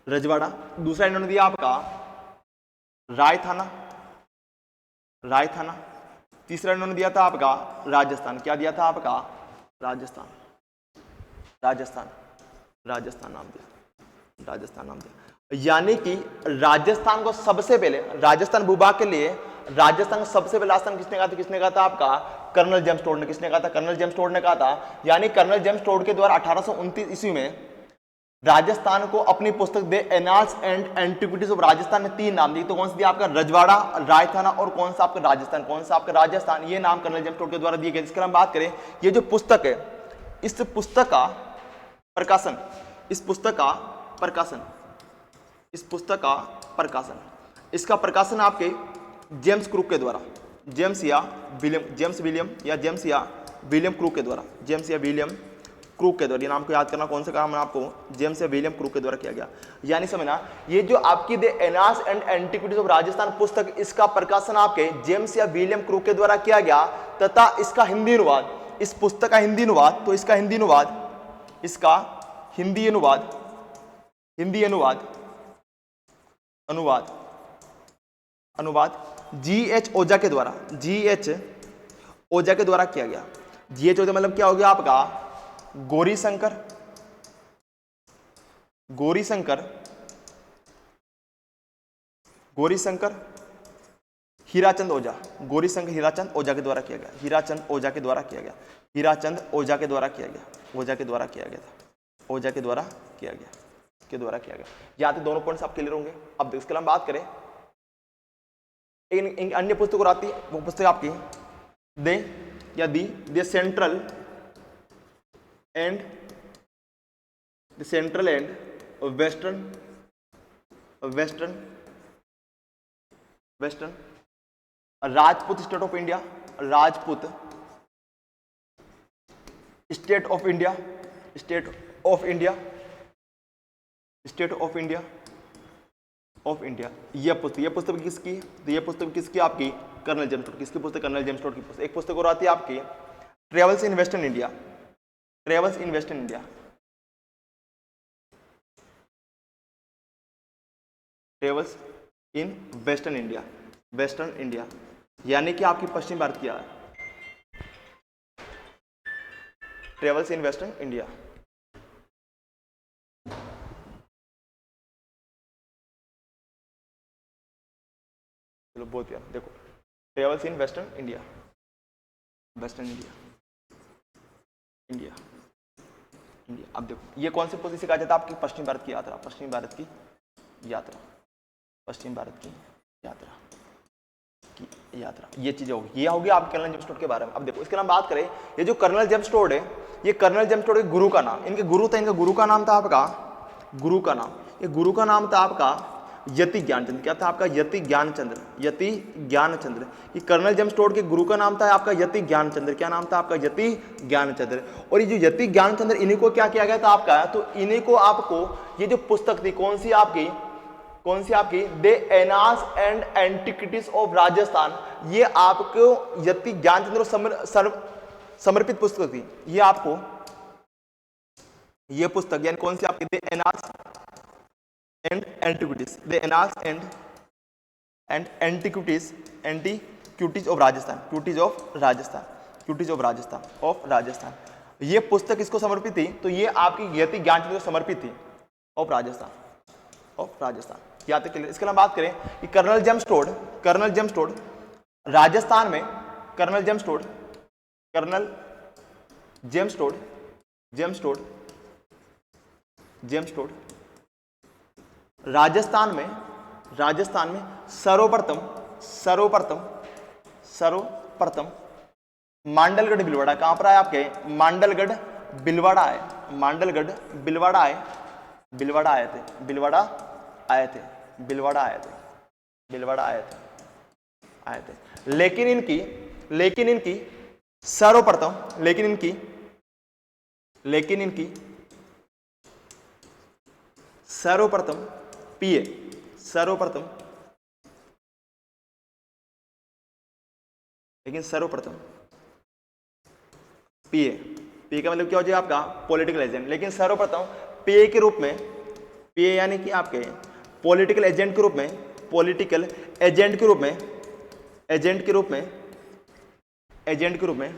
Speaker 1: रजवाड़ा। दूसरा इन्होंने दिया आपका राय थाना, राय थाना। तीसरा इन्होंने दिया था आपका राजस्थान। क्या दिया था आपका? राजस्थान, राजस्थान, राजस्थान नाम दिया, राजस्थान नाम दिया। यानी कि राजस्थान को सबसे पहले, राजस्थान भूभाग के लिए राजस्थान को सबसे पहला स्थान किसने कहा था? किसने कहा था आपका? कर्नल जेम्स टोड ने। किसने कहा था? कर्नल जेम्स टोड ने कहा था। यानी कर्नल जेम्स टोड के द्वारा 1829 ईस्वी में राजस्थान को अपनी पुस्तक the annals and antiquities of Rajasthan में 3 नाम दिए। तो कौन सा दिया आपका? रजवाड़ा, रायथाना और कौन सा आपका? राजस्थान। कौन सा आपका? राजस्थान। ये नाम कर्नल जेम्स टोड के द्वारा दिए गए। जिसकी हम बात करें, ये जो पुस्तक है, इस पुस्तक का प्रकाशन, इस पुस्तक का प्रकाशन, इस पुस्तक का प्रकाशन, इसका प्रकाशन आपके जेम्स क्रूक के द्वारा, जेम्स या विलियम, जेम्स विलियम या जेम्स या विलियम क्रूक के द्वारा, जेम्स या विलियम क्रूक के द्वारा। ये नाम को याद करना, कौन सा काम है आपको? जेम्स या विलियम क्रूक के द्वारा किया गया। यानी समझना, ये जो आपकी the annals and antiquities of Rajasthan पुस्तक, इसका प्रकाशन आपके जेम्स या विलियम क्रूक के द्वारा किया गया तथा इसका हिंदी अनुवाद, इस पुस्तक का हिंदी अनुवाद, तो इसका हिंदी अनुवाद, इसका हिंदी अनुवाद, हिंदी अनुवाद, अनुवाद, अनुवाद G.H. ओझा के द्वारा, G.H. ओझा के द्वारा किया गया। G.H. ओझा मतलब क्या हो गया आपका? गौरी शंकर, गौरी शंकर, गौरी शंकर हीराचंद ओझा, गौरी शंकर हीराचंद ओझा के द्वारा किया गया। हीराचंद ओझा के द्वारा किया गया, हीराचंद ओझा के द्वारा किया गया, ओझा के द्वारा किया गया था, ओझा के द्वारा किया गया, के द्वारा किया गया। यहाँ तक दोनों पॉइंट्स आप क्लियर होंगे। अब देखो, इसके हम बात करें, इन अन्य पुस्तकों आती है, वो पुस्तक आपकी दे या the central and, the central and western, western, western Rajput state of India, Rajput state of India, state of India, state of India, of India. यह पुस्तक किसकी? तो यह पुस्तक किसकी? आपकी कर्नल जेम्स टोड। किसकी पुस्तक? कर्नल जेम्स टोड की पुस्तक। एक पुस्तक और आती है आपकी travels in western India, travels in western India, travels in western India, western India यानी कि आपकी पश्चिम भारत की है, ट्रेवल्स इन वेस्टर्न इंडिया। चलो बहुत प्यारा, देखो travels in western India, western India, India, India. अब देखो, ये कौन सी पुस्तक से कहा जाता है? आपकी पश्चिम भारत की यात्रा, पश्चिम भारत की यात्रा, पश्चिम भारत की यात्रा, की यात्रा। ये चीजें होगी, ये होगी आप कर्नल जेम्स टोड के बारे में। अब देखो, इसके नाम बात करें, ये जो कर्नल जेम्स टोड है, ये कर्नल जेम्स टोड के गुरु का नाम, इनके गुरु था, इनका गुरु का नाम था आपका, गुरु का नाम, ये गुरु का नाम था आपका यति ज्ञानचंद्र। क्या था आपका? यति ज्ञानचंद्र, यति ज्ञानचंद्र। ये कर्नल जेम्स टोड के गुरु का नाम था आपका यति ज्ञानचंद्र। क्या नाम था आपका? यति ज्ञानचंद्र। और ये जो यति ज्ञानचंद्र, इन्हीं को क्या किया गया था आपका? तो इन्हीं को आपको ये जो पुस्तक थी, कौन सी आपकी? कौन सी आपकी? The annals and antiquities of Rajasthan, ये आपको यति ज्ञानचंद्र समर्पित पुस्तक थी। ये आपको ये पुस्तक यानी कौन सी आपकी? The annals and antiquities, the annals and antiquities, antiquities of Rajasthan, क्यूटीज ऑफ राजस्थान, क्यूटीज ऑफ राजस्थान, ऑफ राजस्थान। ये पुस्तक किसको समर्पित थी? तो ये आपकी यति ज्ञानचंद्र को समर्पित थी, ऑफ राजस्थान, ऑफ राजस्थान। क्या तक क्लियर? इसके लिए बात करें कि colonel James Tod, colonel James Tod Rajasthan में, colonel James Tod, colonel James Tod, James Tod, James Tod Rajasthan में, राजस्थान में सर्वप्रथम, सर्वप्रथम, सर्वप्रथम मांडलगढ़ भिलवाड़ा, कहां पर आए आपके? मांडलगढ़ भिलवाड़ा आए, मांडलगढ़ भिलवाड़ा आए, भिलवाड़ा आए थे, भिलवाड़ा आए थे, भिलवाड़ा आए थे, भिलवाड़ा आए थे, आए थे। लेकिन इनकी, लेकिन इनकी सर्वप्रथम, लेकिन इनकी, लेकिन इनकी सर्वप्रथम पीए, सर्वप्रथम, लेकिन सर्वप्रथम पीए, पीए का मतलब क्या हो जाएगा आपका? Political agent. लेकिन सर्वप्रथम पीए के रूप में, पीए यानी कि आपके पॉलिटिकल एजेंट के रूप में, पॉलिटिकल एजेंट के रूप में, एजेंट के रूप में, एजेंट के रूप में,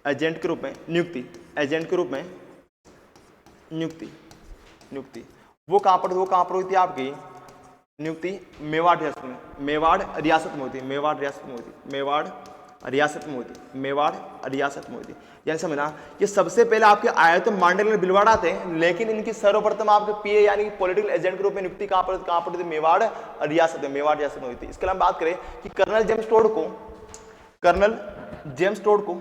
Speaker 1: एजेंट के रूप में नियुक्ति, एजेंट के रूप में नियुक्ति, नियुक्ति वो कहाँ पर हुई थी आपकी नियुक्ति? मेवाड़ रियासत में, मेवाड़ रियासत में होती है, मेवाड़ रियासत में होती, मेवाड़ रियासत में होती, मेवाड़ रियासत में होती। यानी समझना, ये सबसे पहले आपके आए तो मांडलिक भिलवाड़ा थे, लेकिन इनकी सर्वप्रथम आपके पीए यानी पॉलिटिकल एजेंट के रूप में नियुक्ति कहाँ पर थी? मेवाड़ रियासत में, मेवाड़ रियासत में हुई थी। इसके अलावा बात करें कि कर्नल जेम्स टोड को, कर्नल जेम्स टोड को,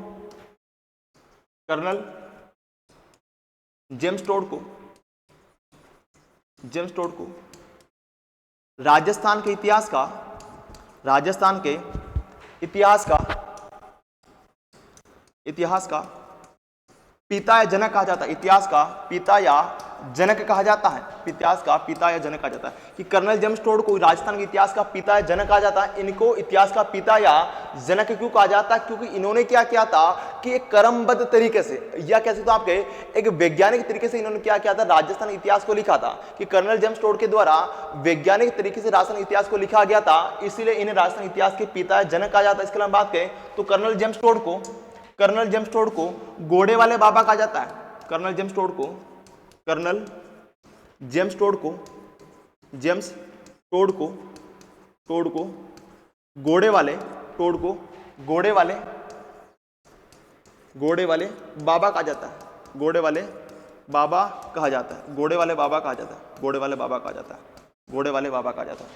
Speaker 1: कर्नल जेम्स टोड को, जेम्स टोड को राजस्थान के इतिहास का, राजस्थान के इतिहास का, इतिहास का पिता या जनक कहा जाता है, इतिहास का पिता या जनक कहा जाता है, इतिहास का पिता या जनक कहा जाता है। कि कर्नल जेम्स टोड को राजस्थान के इतिहास का पिता या जनक कहा जाता है। इनको इतिहास का पिता या जनक क्यों कहा जाता है? क्योंकि इन्होंने क्या किया था कि एक क्रमबद्ध तरीके से, या कैसे तो आपके एक वैज्ञानिक तरीके से इन्होंने क्या किया था? राजस्थान इतिहास को लिखा था। कि कर्नल जेम्स टोड के द्वारा वैज्ञानिक तरीके से राजस्थान इतिहास को लिखा गया था, इसीलिए इन्हें राजस्थान इतिहास के पिता या जनक कहा जाता है। इसके अलावा बात करें तो कर्नल जेम्स टोड को, कर्नल जेम्स टोड को घोड़े वाले बाबा कहा जाता है। कर्नल जेम्स टोड को, कर्नल जेम्स टोड को, जेम्स टोड को, टोड को घोड़े वाले, टोड को घोड़े वाले, घोड़े वाले बाबा कहा जाता है, घोड़े वाले बाबा कहा जाता है, घोड़े वाले बाबा कहा जाता है, घोड़े वाले बाबा कहा जाता है, घोड़े वाले बाबा कहा जाता है,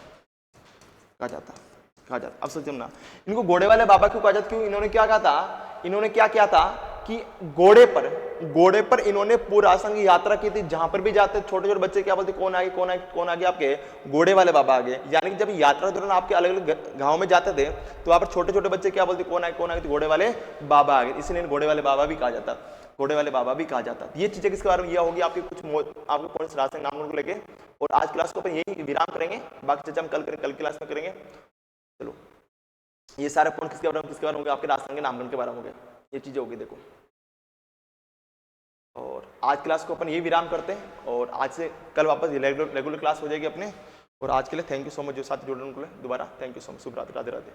Speaker 1: कहा जाता है, कहा जाता। अब समझना, इनको घोड़े वाले बाबा क्यों कहा जाता? क्यों? इन्होंने क्या कहा था? इन्होंने क्या किया था कि घोड़े पर इन्होंने पूरा राजस्थान की यात्रा की थी। जहां पर भी जाते छोटे छोटे बच्चे क्या बोलते? कौन आगे, कौन आगे, कौन आगे? आपके घोड़े वाले बाबा आगे। यानी कि जब यात्रा के दौरान आपके अलग अलग गांव में जाते थे तो वहां पर छोटे छोटे बच्चे क्या बोलते? कौन आगे, कौन आगे? तो घोड़े वाले बाबा आगे, इसलिए घोड़े वाले बाबा भी कहा जाता, घोड़े वाले बाबा भी कहा जाता। ये चीजें किसके बारे में यह होगी आपकी कुछ आपको कौन से राजस्थान नामों को लेके। और आज क्लास को अपन यही विराम करेंगे, बाकी चर्चा हम कल क्लास में करेंगे। चलो, ये सारे पॉइंट किसके बारे में होंगे? आपके राजस्थान के नामकरण के बारे में होंगे, ये चीजें होगी देखो। और आज क्लास को अपन यही विराम करते हैं और आज से कल वापस रेगुलर क्लास हो जाएगी अपने। और आज के लिए थैंक यू सो मच जो साथ जुड़ने के लिए दोबारा थैंक यू सो मच। शुभ रात्रि, राधे राधे।